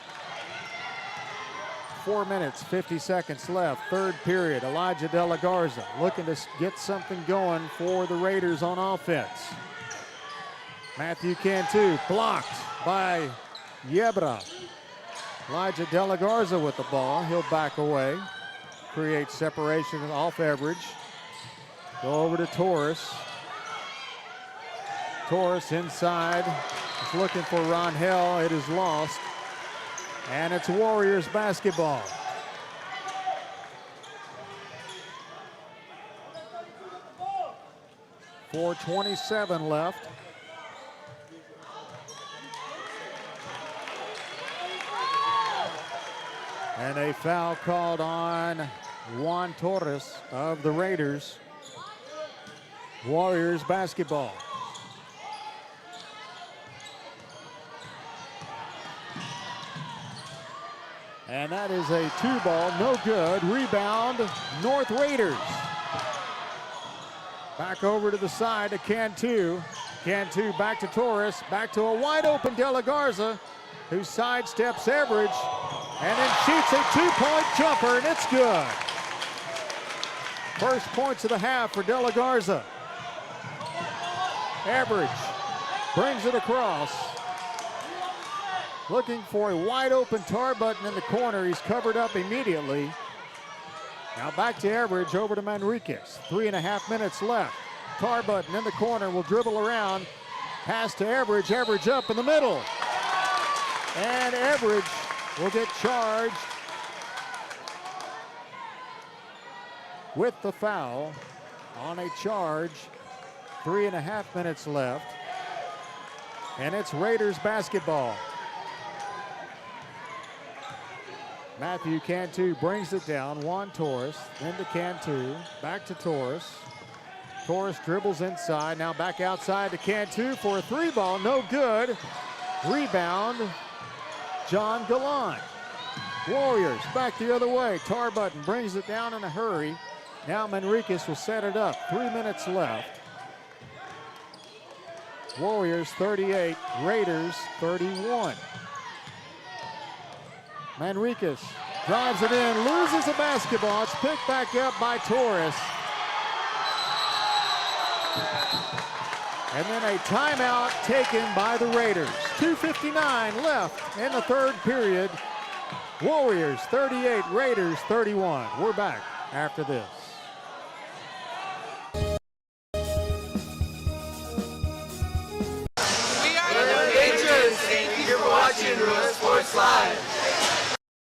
4 minutes, 50 seconds left. Third period. Elijah De La Garza looking to get something going for the Raiders on offense. Matthew Cantu blocked by Yebra. Elijah De La Garza with the ball. He'll back away. Create separation off Everidge. Go over to Torres. Torres inside. Is looking for Ronhell. It is lost. And it's Warriors basketball. .427 left. And a foul called on Juan Torres of the Raiders. Warriors basketball. And that is a 2-ball, no good. Rebound, North Raiders. Back over to the side to Cantu. Cantu back to Torres, back to a wide open De La Garza, who sidesteps Everidge and then shoots a 2-point jumper, and it's good. First points of the half for De La Garza. Everidge brings it across. Looking for a wide open Tarbutton in the corner. He's covered up immediately. Now back to Everidge, over to Manriquez. 3.5 minutes left. Tarbutton in the corner will dribble around. Pass to Everidge. Everidge up in the middle. And Everidge will get charged with the foul on a charge. 3.5 minutes left. And it's Raiders basketball. Matthew Cantu brings it down. Juan Torres, into Cantu, back to Torres. Torres dribbles inside, now back outside to Cantu for a 3-ball, no good. Rebound, John Gallant. Warriors back the other way. Tarbutton brings it down in a hurry. Now Manriquez will set it up. 3 minutes left. Warriors 38, Raiders 31. Manriquez drives it in, loses the basketball. It's picked back up by Torres. And then a timeout taken by the Raiders. 2:59 left in the third period. Warriors 38, Raiders 31. We're back after this. We are the Patriots. Thank you for watching Rowe Sports Live.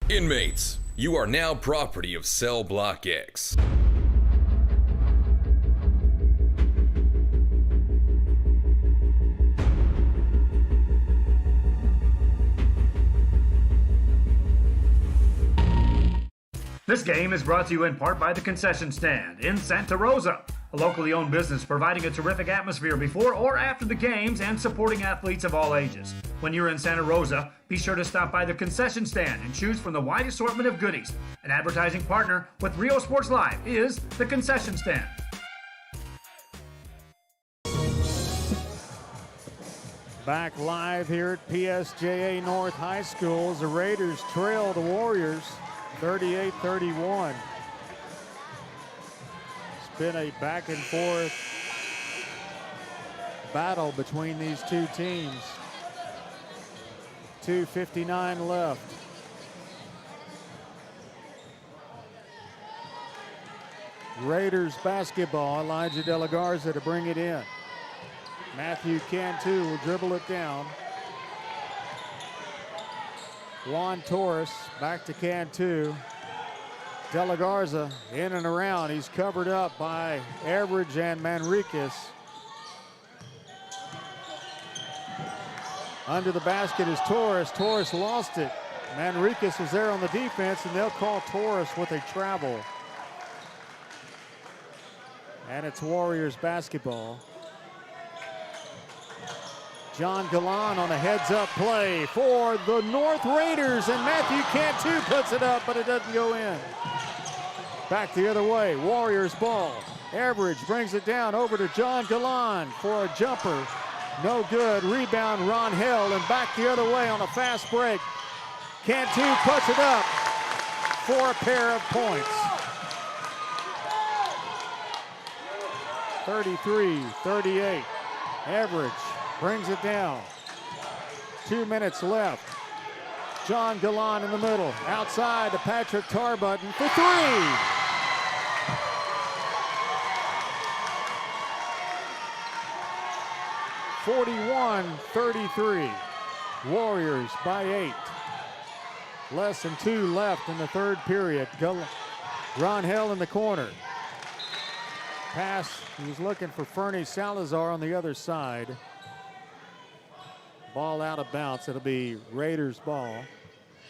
Inmates, you are now property of Cell Block X. This game is brought to you in part by the Concession Stand in Santa Rosa, a locally owned business providing a terrific atmosphere before or after the games and supporting athletes of all ages. When you're in Santa Rosa, be sure to stop by the Concession Stand and choose from the wide assortment of goodies. An advertising partner with Rio Sports Live is the Concession Stand. Back live here at PSJA North High School as the Raiders trail the Warriors 38-31. It's been a back and forth battle between these two teams. 2:59 left. Raiders basketball. Elijah De La Garza to bring it in. Matthew Cantu will dribble it down. Juan Torres back to Cantu. De La Garza in and around. He's covered up by Everidge and Manriquez. Under the basket is Torres. Torres lost it. Manriquez was there on the defense, and they'll call Torres with a travel. And it's Warriors basketball. John Gallant on a heads-up play for the North Raiders, and Matthew Cantu puts it up, but it doesn't go in. Back the other way, Warriors ball. Everidge brings it down over to John Gallant for a jumper. No good. Rebound, Ron Hill, and back the other way on a fast break. Cantu puts it up for a pair of points. 33-38. Everidge brings it down. 2 minutes left. John Gallant in the middle. Outside to Patrick Tarbutton for three. (41-33). Warriors by 8. Less than 2 left in the third period. Ron Hill in the corner. Pass, he was looking for Fernie Salazar on the other side. Ball out of bounds. It'll be Raiders ball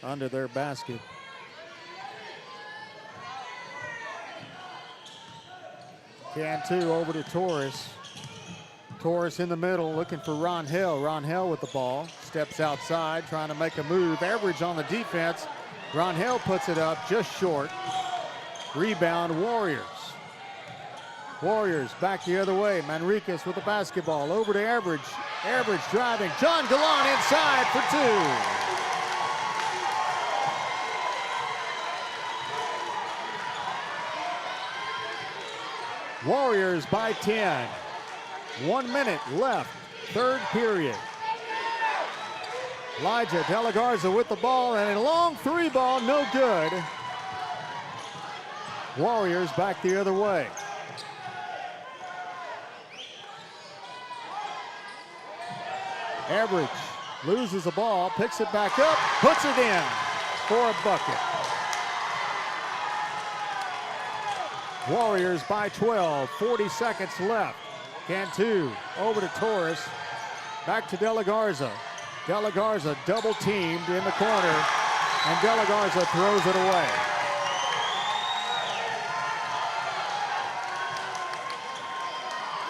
under their basket. Cantu over to Torres. Torres in the middle looking for Ron Hill. Ron Hill with the ball. Steps outside trying to make a move. Average on the defense. Ron Hill puts it up just short. Rebound Warriors. Warriors back the other way. Manriquez with the basketball. Over to Average. Average driving. John Gallant inside for 2. Warriors by 10. 1 minute left. Third period. Elijah De La Garza with the ball and a long three ball, no good. Warriors back the other way. Average loses the ball, picks it back up, puts it in for a bucket. Warriors by 12, 40 seconds left. Cantu over to Torres, back to De La Garza. De La Garza double teamed in the corner, and De La Garza throws it away.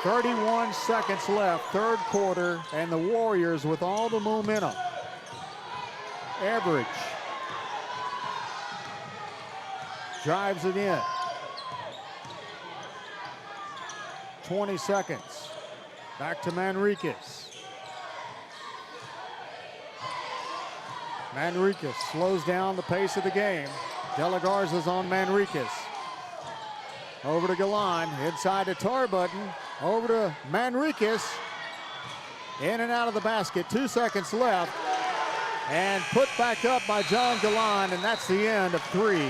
.31 seconds left, third quarter, and the Warriors with all the momentum. Average drives it in. 20 seconds. Back to Manriquez. Manriquez slows down the pace of the game. De La Garza's on Manriquez. Over to Gallant, inside to Tarbutton. Over to Manriquez. In and out of the basket, 2 seconds left. And put back up by John Gallant, and that's the end of 3.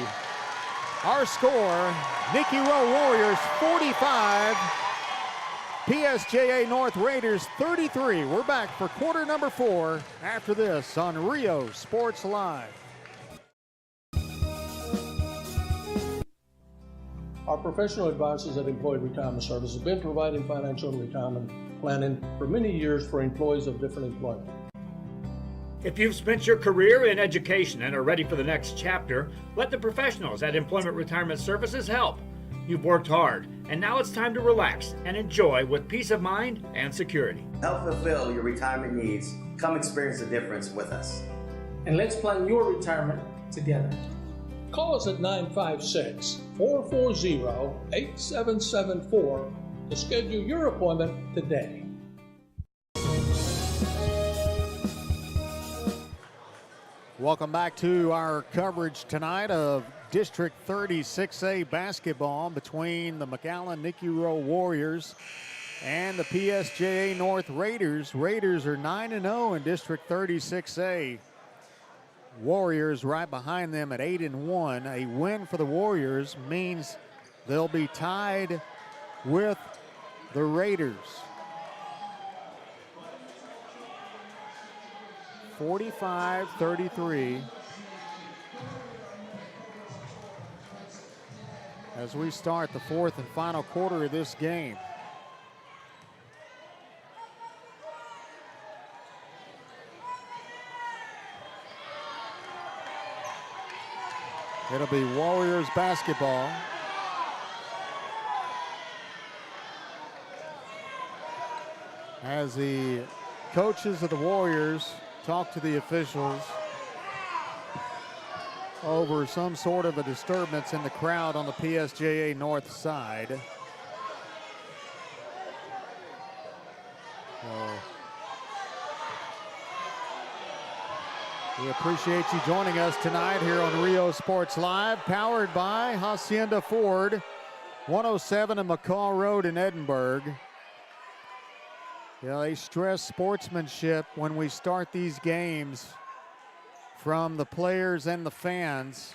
Our score, Nicky Rowe Warriors 45, PSJA North Raiders 33. We're back for quarter number 4 after this on Rio Sports Live. Our professional advisors at Employee Retirement Services have been providing financial and retirement planning for many years for employees of different employment. If you've spent your career in education and are ready for the next chapter, let the professionals at Employment Retirement Services help. You've worked hard, and now it's time to relax and enjoy with peace of mind and security. Help fulfill your retirement needs. Come experience the difference with us. And let's plan your retirement together. Call us at 956-440-8774 to schedule your appointment today. Welcome back to our coverage tonight of District 36A basketball between the McAllen Nicky Rowe Warriors and the PSJA North Raiders. Raiders are 9-0 in District 36A. Warriors right behind them at 8-1. A win for the Warriors means they'll be tied with the Raiders. 45-33. As we start the fourth and final quarter of this game. It'll be Warriors basketball. As the coaches of the Warriors talk to the officials over some sort of a disturbance in the crowd on the PSJA North side. So we appreciate you joining us tonight here on Rio Sports Live, powered by Hacienda Ford, 107 and McCall Road in Edinburgh. Yeah, they stress sportsmanship when we start these games from the players and the fans.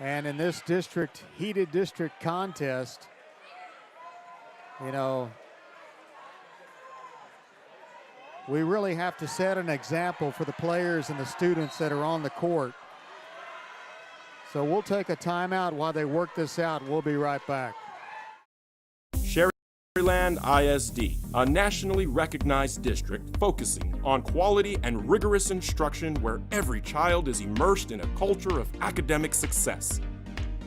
And in this district, heated district contest, you know, we really have to set an example for the players and the students that are on the court. So we'll take a timeout while they work this out. We'll be right back. Sherryland ISD, a nationally recognized district focusing on quality and rigorous instruction where every child is immersed in a culture of academic success.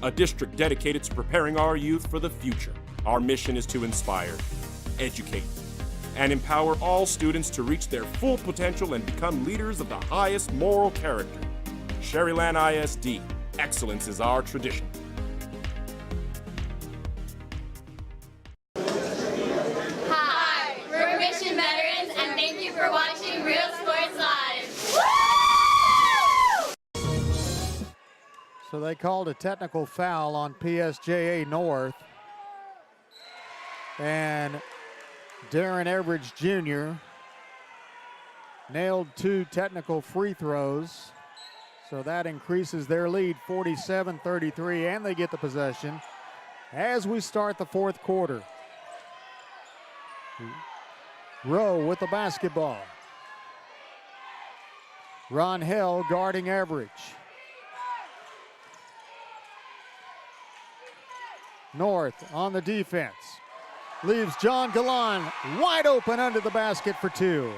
A district dedicated to preparing our youth for the future. Our mission is to inspire, educate, and empower all students to reach their full potential and become leaders of the highest moral character. Sherryland ISD, excellence is our tradition. Hi, we're Mission Veterans, and thank you for watching Real Sports Live. Woo! So they called a technical foul on PSJA North. And Darren Everidge Jr. nailed 2 technical free throws. So that increases their lead 47-33, and they get the possession as we start the fourth quarter. Rowe with the basketball. Ron Hill guarding Everidge. North on the defense. Leaves John Galan wide open under the basket for 2.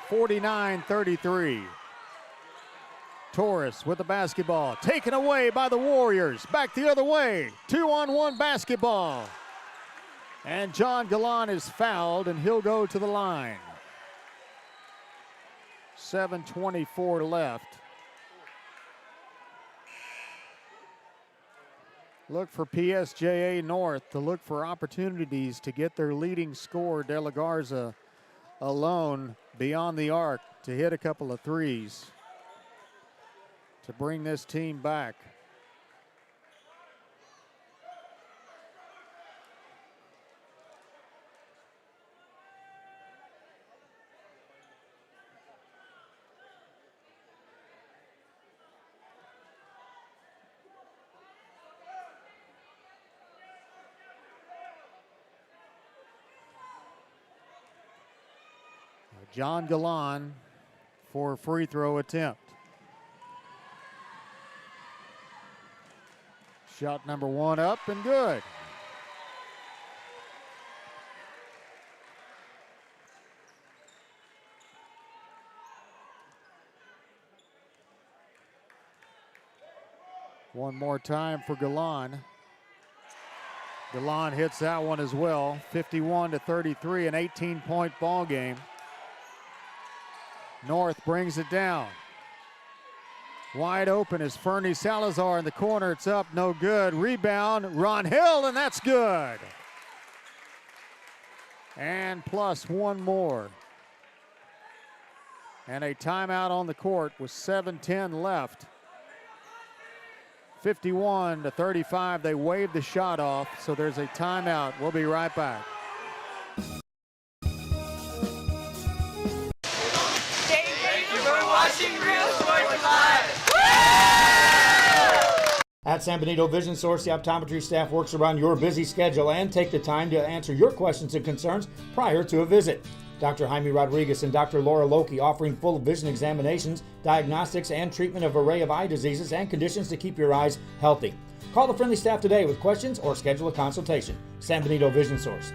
49-33. Torres with the basketball, taken away by the Warriors. Back the other way, 2-on-1 basketball. And John Galan is fouled, and he'll go to the line. 7:24 left. Look for PSJA North to look for opportunities to get their leading scorer, De La Garza, alone beyond the arc to hit a couple of threes to bring this team back. John Galan for a free throw attempt. Shot number 1 up and good. One more time for Galan. Galan hits that one as well. 51-33, an 18-point ball game. North brings it down. Wide open is Fernie Salazar in the corner. It's up, no good. Rebound, Ron Hill, and that's good. And plus one more. And a timeout on the court with 7:10 left. 51-35, they waved the shot off, so there's a timeout. We'll be right back. Watching Real Sports Live. At San Benito Vision Source, the optometry staff works around your busy schedule and take the time to answer your questions and concerns prior to a visit. Dr. Jaime Rodriguez and Dr. Laura Loki offering full vision examinations, diagnostics, and treatment of an array of eye diseases and conditions to keep your eyes healthy. Call the friendly staff today with questions or schedule a consultation. San Benito Vision Source.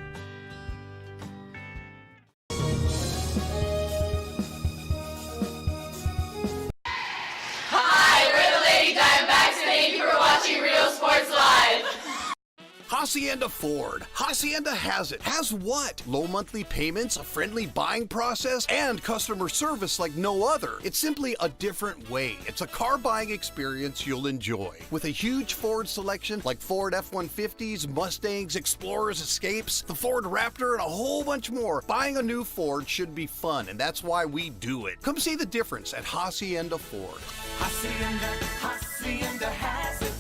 Hacienda Ford. Hacienda has it. Has what? Low monthly payments, a friendly buying process, and customer service like no other. It's simply a different way. It's a car buying experience you'll enjoy. With a huge Ford selection like Ford F-150s, Mustangs, Explorers, Escapes, the Ford Raptor, and a whole bunch more, buying a new Ford should be fun, and that's why we do it. Come see the difference at Hacienda Ford. Hacienda has it.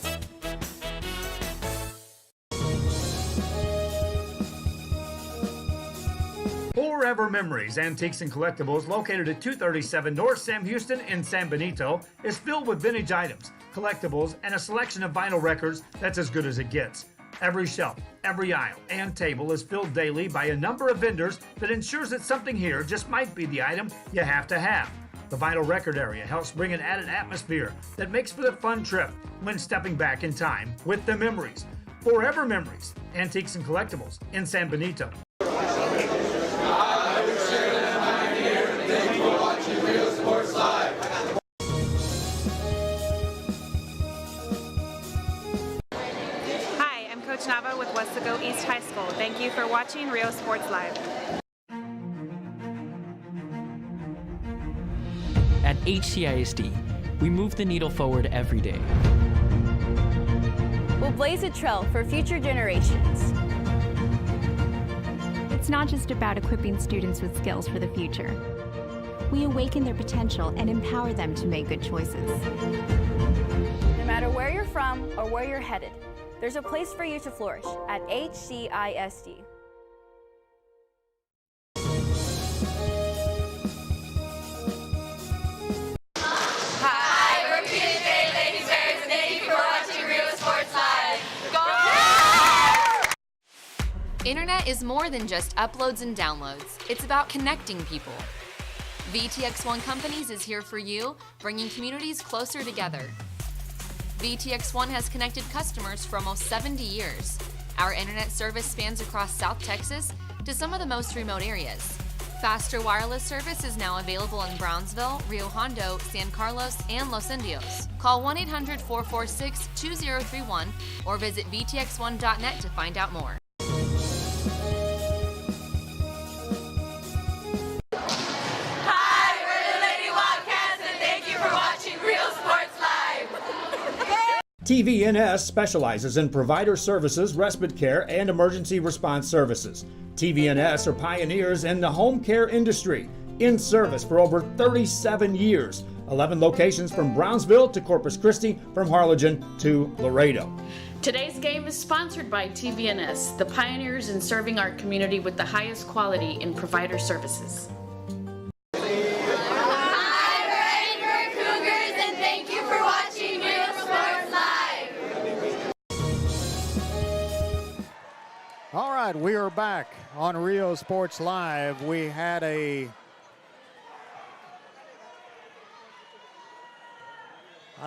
Forever Memories Antiques and Collectibles, located at 237 North Sam Houston in San Benito, is filled with vintage items, collectibles, and a selection of vinyl records that's as good as it gets. Every shelf, every aisle, and table is filled daily by a number of vendors that ensures that something here just might be the item you have to have. The vinyl record area helps bring an added atmosphere that makes for the fun trip when stepping back in time with the memories. Forever Memories, Antiques and Collectibles in San Benito. Hi, I'm Coach Nava with Westaco East High School. Thank you for watching Rio Sports Live. At HCISD, we move the needle forward every day. We'll blaze a trail for future generations. It's not just about equipping students with skills for the future. We awaken their potential and empower them to make good choices. No matter where you're from or where you're headed, there's a place for you to flourish at HCISD. Hi, we're PSJA Lady Bears, and thank you for watching Rio Sports Live. Go! Internet is more than just uploads and downloads. It's about connecting people. VTX1 Companies is here for you, bringing communities closer together. VTX1 has connected customers for almost 70 years. Our internet service spans across South Texas to some of the most remote areas. Faster wireless service is now available in Brownsville, Rio Hondo, San Carlos, and Los Indios. Call 1-800-446-2031 or visit vtx1.net to find out more. Hi, we're the Lady Wildcats, and thank you for watching Rio Sports Live. TVNS specializes in provider services, respite care, and emergency response services. TVNS are pioneers in the home care industry, in service for over 37 years. 11 locations from Brownsville to Corpus Christi, from Harlingen to Laredo. Today's game is sponsored by TVNS, the pioneers in serving our community with the highest quality in provider services. Hi, we're Edinburgh Cougars, and thank you for watching Rio Sports Live. All right, we are back on Rio Sports Live. We had I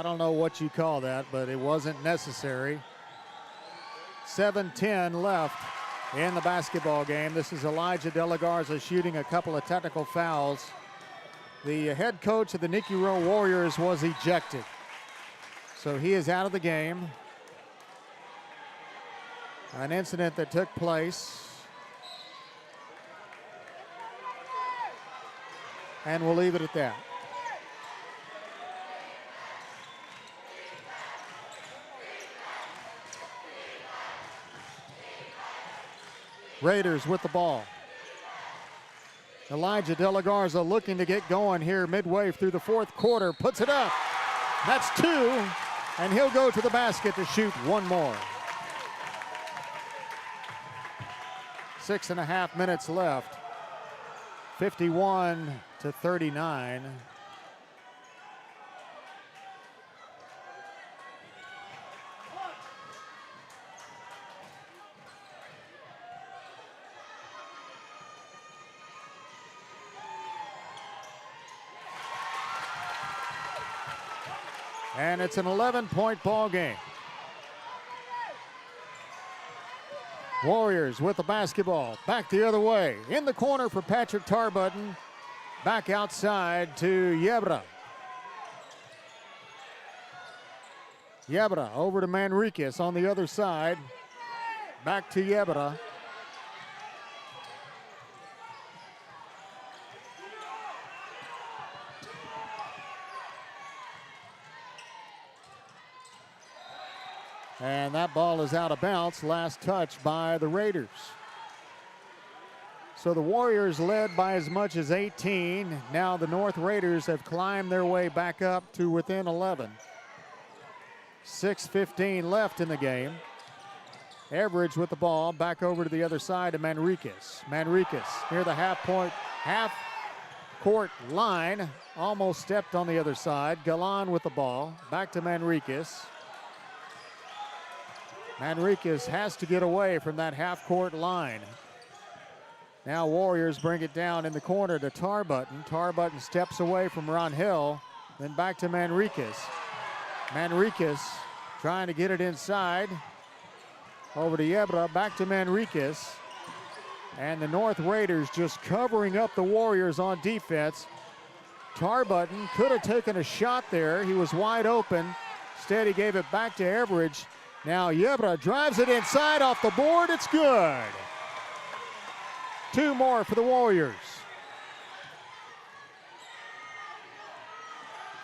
don't know what you call that, but it wasn't necessary. 7:10 left in the basketball game. This is Elijah De La Garza shooting a couple of technical fouls. The head coach of the Nicky Rowe Warriors was ejected, so he is out of the game. An incident that took place, and we'll leave it at that. Raiders with the ball. Elijah De La Garza looking to get going here midway through the fourth quarter. Puts it up. That's two, and he'll go to the basket to shoot one more. 6.5 minutes left. 51-39. And it's an 11-point ball game. Warriors with the basketball. Back the other way. In the corner for Patrick Tarbutton. Back outside to Yebra. Yebra over to Manriquez on the other side. Back to Yebra. And that ball is out of bounds. Last touch by the Raiders. So the Warriors led by as much as 18. Now the North Raiders have climbed their way back up to within 11. 6:15 left in the game. Everidge with the ball, back over to the other side to Manriquez. Manriquez near the half-court line, almost stepped on the other side. Galan with the ball, back to Manriquez. Manriquez has to get away from that half-court line. Now Warriors bring it down in the corner to Tarbutton. Tarbutton steps away from Ron Hill, then back to Manriquez. Manriquez trying to get it inside. Over to Yebra, back to Manriquez. And the North Raiders just covering up the Warriors on defense. Tarbutton could have taken a shot there. He was wide open. Instead, he gave it back to Everidge. Now Yebra drives it inside off the board. It's good. 2 more for the Warriors.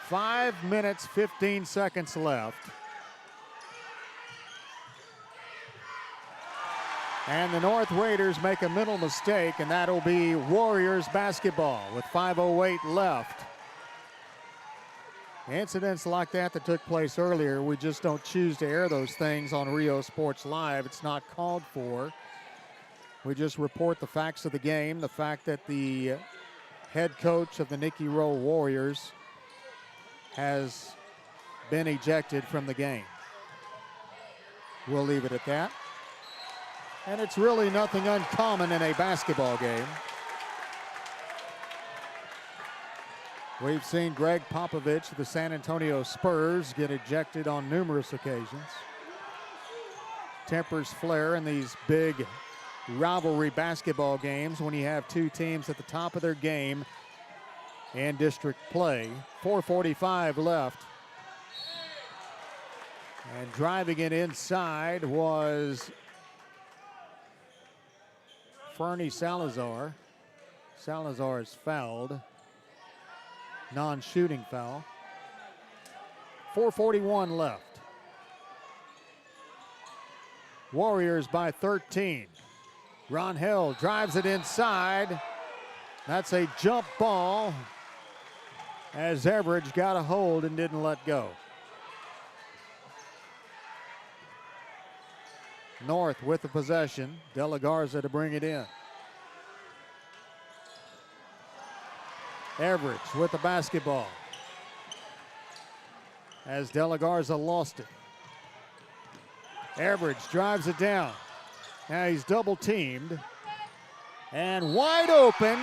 5 minutes, 15 seconds left. And the North Raiders make a mental mistake, and that'll be Warriors basketball with 5:08 left. Incidents like that took place earlier, we just don't choose to air those things on Rio Sports Live. It's not called for. We just report the facts of the game, the fact that the head coach of the Nicky Rowe Warriors has been ejected from the game. We'll leave it at that. And it's really nothing uncommon in a basketball game. We've seen Greg Popovich of the San Antonio Spurs get ejected on numerous occasions. Tempers flare in these big rivalry basketball games when you have 2 teams at the top of their game in district play. 4:45 left. And driving it inside was Fernie Salazar. Salazar is fouled. Non-shooting foul. 4:41 left. Warriors by 13. Ron Hill drives it inside. That's a jump ball as Everidge got a hold and didn't let go. North with the possession. De La Garza to bring it in. Everidge with the basketball as De La Garza lost it. Everidge drives it down. Now he's double teamed. And wide open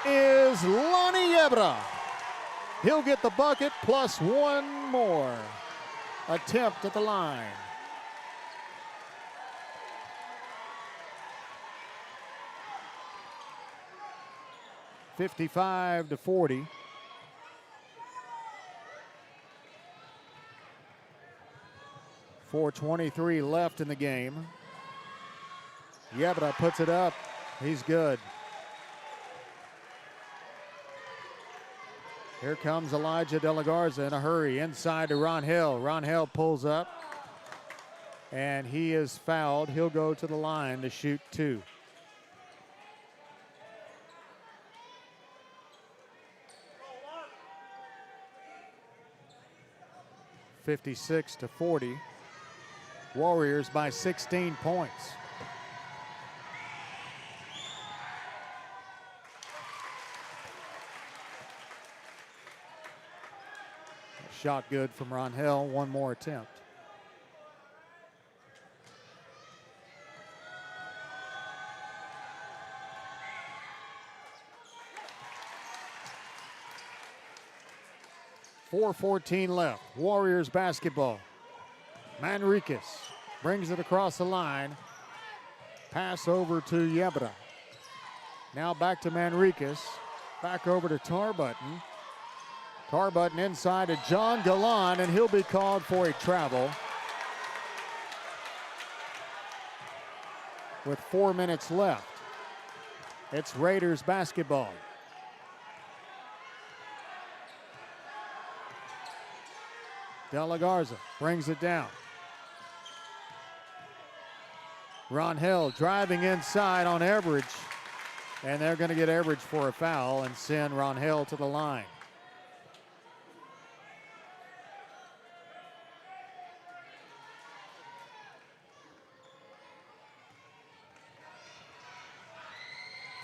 is Lonnie Yebra. He'll get the bucket plus 1 more attempt at the line. (55-40). .423 left in the game. Yebra puts it up. He's good. Here comes Elijah De La Garza in a hurry. Inside to Ron Hill. Ron Hill pulls up. And he is fouled. He'll go to the line to shoot 2. (56-40). Warriors by 16 points. Shot good from Ron Hill. 1 more attempt. .414 left. Warriors basketball. Manriquez brings it across the line. Pass over to Yebra. Now back to Manriquez. Back over to Tarbutton. Tarbutton inside to John Galan, and he'll be called for a travel. With 4 minutes left. It's Raiders basketball. De La Garza brings it down. Ron Hill driving inside on Everidge. And they're going to get Everidge for a foul and send Ron Hill to the line.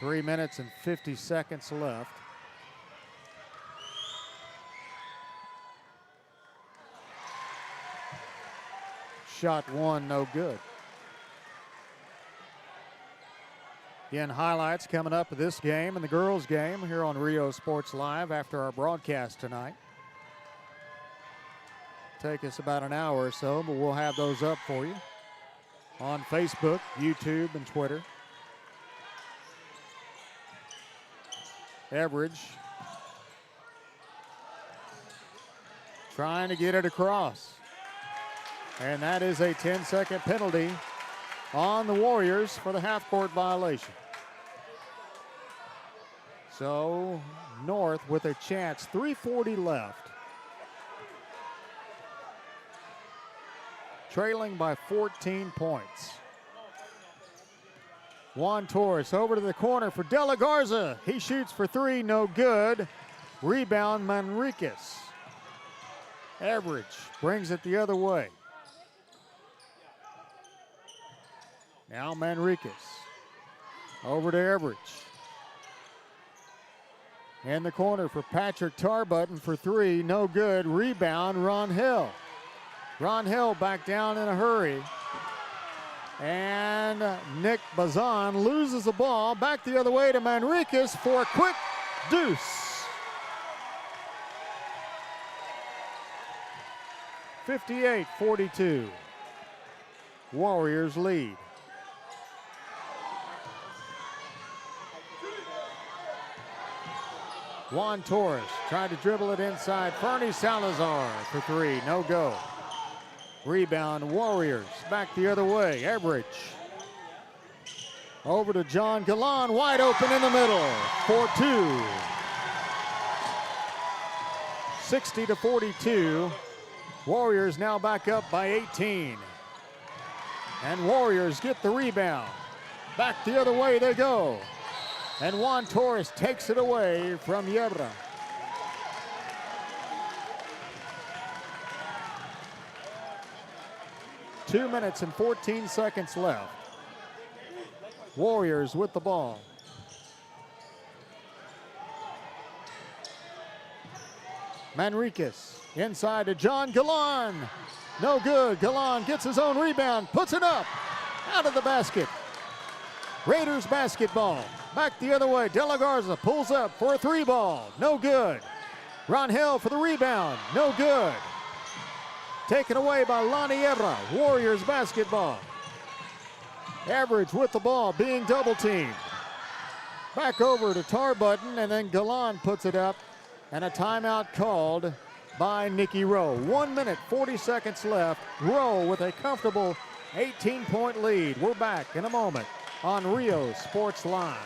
3 minutes and 50 seconds left. Shot one, no good. Again, highlights coming up of this game and the girls' game here on Rio Sports Live after our broadcast tonight. Take us about an hour or so, but we'll have those up for you on Facebook, YouTube, and Twitter. Average trying to get it across. And that is a 10-second penalty on the Warriors for the half-court violation. So North with a chance, 3:40 left. Trailing by 14 points. Juan Torres over to the corner for De La Garza. He shoots for three, no good. Rebound Manriquez. Average brings it the other way. Now Manriquez over to Average. In the corner for Patrick Tarbutton for three, no good. Rebound Ron Hill. Ron Hill back down in a hurry. And Nick Bazan loses the ball. Back the other way to Manriquez for a quick deuce. 58-42. Warriors lead. Juan Torres tried to dribble it inside. Fernie Salazar for three, no go. Rebound Warriors, back the other way. Average over to John Galan, wide open in the middle for two. 60-42. Warriors now back up by 18. And Warriors get the rebound. Back the other way they go. And Juan Torres takes it away from Yebra. Two minutes and 14 seconds left. Warriors with the ball. Manriquez inside to John Galan. No good. Galan gets his own rebound, puts it up, out of the basket. Raiders basketball. Back the other way. De La Garza pulls up for a three ball. No good. Ron Hill for the rebound. No good. Taken away by Lonnie Ebra. Warriors basketball. Average with the ball, being double teamed. Back over to Tarbutton, and then Galan puts it up. And a timeout called by Nikki Rowe. 1 minute, 40 seconds left. Rowe with a comfortable 18-point lead. We're back in a moment on Rio Sports Live.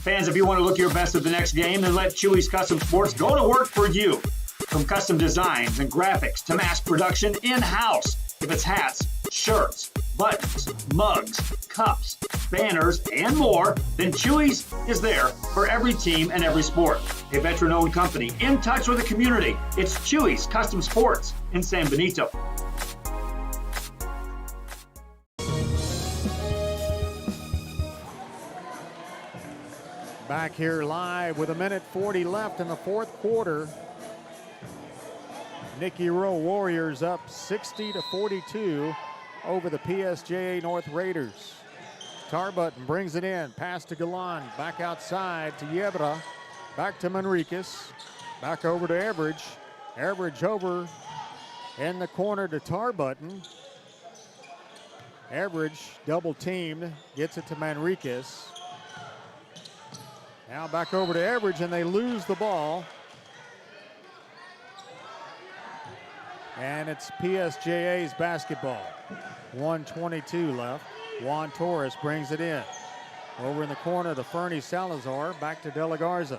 Fans, if you want to look your best at the next game, then let Chewy's Custom Sports go to work for you. From custom designs and graphics to mass production in-house. If it's hats, shirts, buttons, mugs, cups, banners, and more, then Chewy's is there for every team and every sport. A veteran-owned company in touch with the community. It's Chewy's Custom Sports in San Benito. Back here live with 1:40 left in the fourth quarter. Nikki Rowe Warriors up 60-42 over the PSJA North Raiders. Tarbutton brings it in, pass to Galan, back outside to Yebra, back to Manriquez, back over to Average. Average over in the corner to Tarbutton. Average double teamed, gets it to Manriquez. Now back over to Average, and they lose the ball. And it's PSJA's basketball. 1:22 left. Juan Torres brings it in. Over in the corner to Fernie Salazar, back to De La Garza.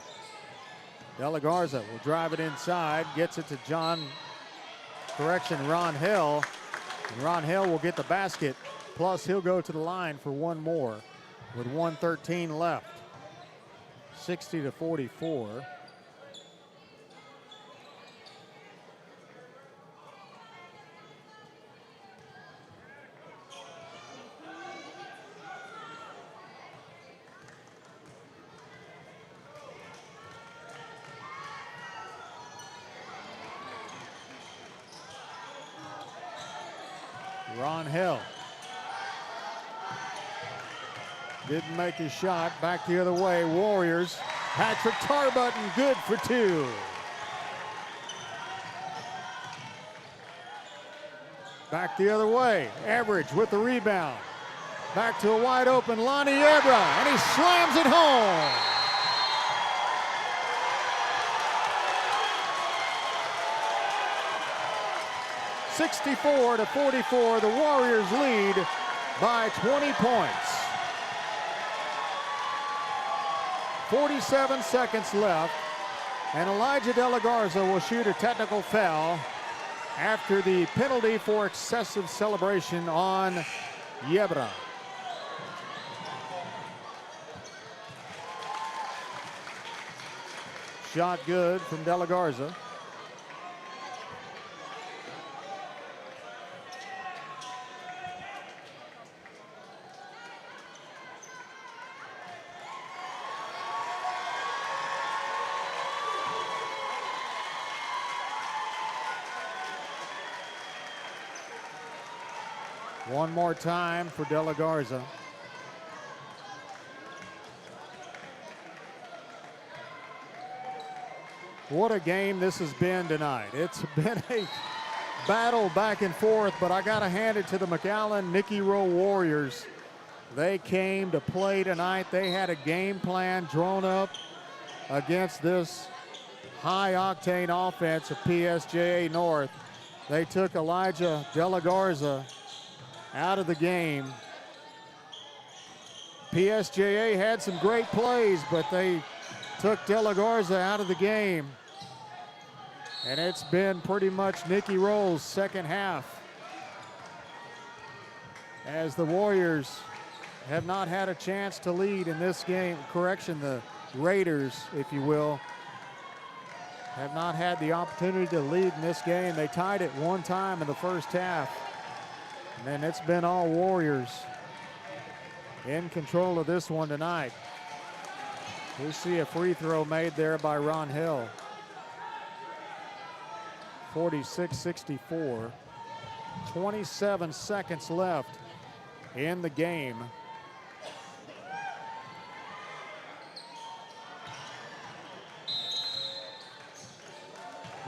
De La Garza will drive it inside, gets it to Ron Hill. And Ron Hill will get the basket, plus he'll go to the line for one more with 1:13 left. 60-44. Ron Hill didn't make his shot. Back the other way, Warriors. Patrick Tarbutton, good for two. Back the other way, Average with the rebound. Back to a wide open Lonnie Ebra, and he slams it home. (64-44), the Warriors lead by 20 points. 47 seconds left, and Elijah De La Garza will shoot a technical foul after the penalty for excessive celebration on Yebra. Shot good from De La Garza. One more time for De La Garza. What a game this has been tonight. It's been a battle back and forth, but I got to hand it to the McAllen Nicky Rowe Warriors. They came to play tonight. They had a game plan drawn up against this high-octane offense of PSJA North. They took Elijah De La Garza out of the game. PSJA had some great plays, but they took De La Garza out of the game. And it's been pretty much Nicky Rowe's second half, as the Warriors have not had a chance to lead in this game. Correction, the Raiders, if you will, have not had the opportunity to lead in this game. They tied it one time in the first half, and then it's been all Warriors in control of this one tonight. We see a free throw made there by Ron Hill. 46-64. 27 seconds left in the game.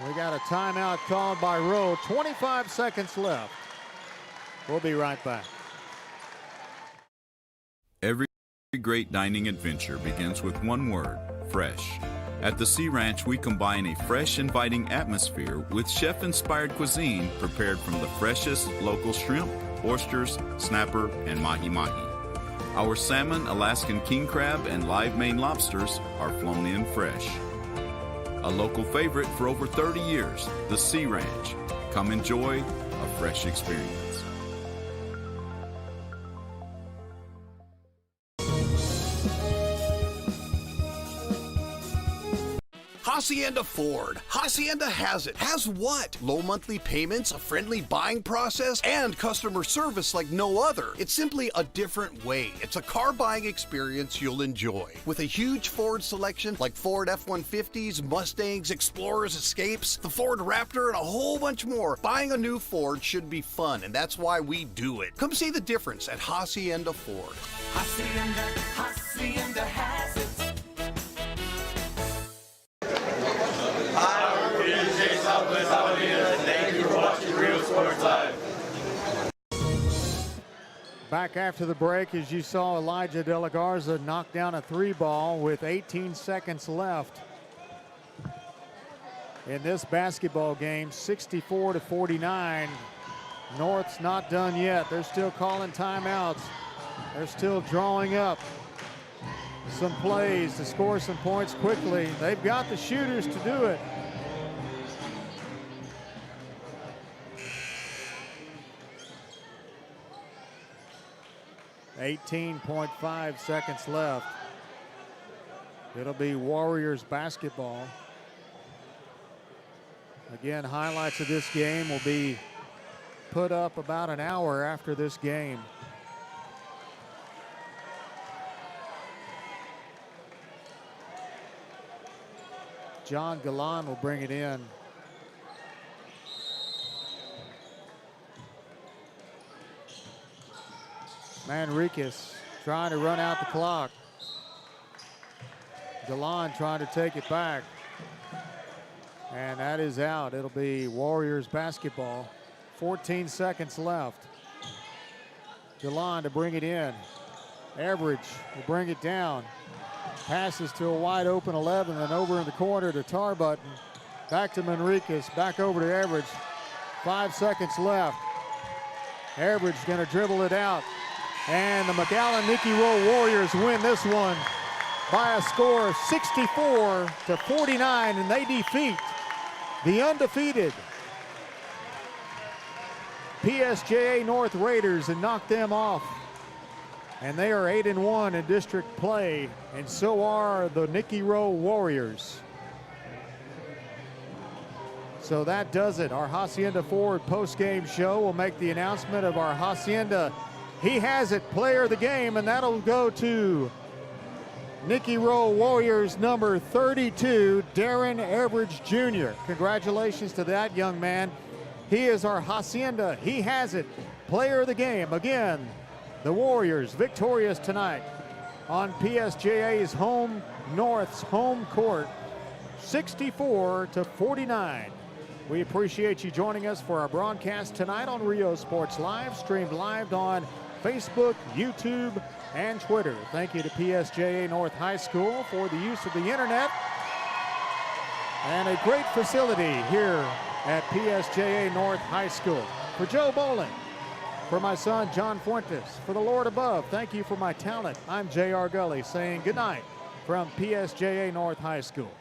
We got a timeout called by Rowe. 25 seconds left. We'll be right back. Every great dining adventure begins with one word: fresh. At the Sea Ranch, we combine a fresh, inviting atmosphere with chef-inspired cuisine prepared from the freshest local shrimp, oysters, snapper, and mahi-mahi. Our salmon, Alaskan king crab, and live Maine lobsters are flown in fresh. A local favorite for over 30 years, the Sea Ranch. Come enjoy a fresh experience. Hacienda Ford. Hacienda has it. Has what? Low monthly payments, a friendly buying process, and customer service like no other. It's simply a different way. It's a car buying experience you'll enjoy. With a huge Ford selection like Ford F-150s, Mustangs, Explorers, Escapes, the Ford Raptor, and a whole bunch more, buying a new Ford should be fun, and that's why we do it. Come see the difference at Hacienda Ford. Hacienda has it. Thank you for watching Real Sports Live. Back after the break, as you saw Elijah De La Garza knock down a three ball with 18 seconds left in this basketball game. 64-49. North's not done yet. They're still calling timeouts. They're still drawing up some plays to score some points quickly. They've got the shooters to do it. .5 seconds left. It'll be Warriors basketball. Again, highlights of this game will be put up about an hour after this game. John Galan will bring it in. Manriquez trying to run out the clock. DeLon trying to take it back. And that is out. It'll be Warriors basketball. 14 seconds left. DeLon to bring it in. Average will bring it down. Passes to a wide open 11, then over in the corner to Tarbutton. Back to Manriquez, back over to Average. 5 seconds left. Average gonna dribble it out. And the McAllen Nicky Rowe Warriors win this one by a score of 64-49, and they defeat the undefeated PSJA North Raiders and knock them off. And they are 8-1 in district play, and so are the Nicky Rowe Warriors. So that does it. Our Hacienda Ford post-game show will make the announcement of our Hacienda He Has It player of the game, and that'll go to Nicky Rowe Warriors number 32, Darren Average Jr. Congratulations to that young man. He is our Hacienda He Has It player of the game. Again, the Warriors victorious tonight on PSJA's North's home court, 64-49. We appreciate you joining us for our broadcast tonight on Rio Sports Live, streamed live on Facebook, YouTube, and Twitter. Thank you to PSJA North High School for the use of the internet and a great facility here at PSJA North High School. For Joe Bolin, for my son John Fuentes, for the Lord above, thank you for my talent. I'm J.R. Gully saying good night from PSJA North High School.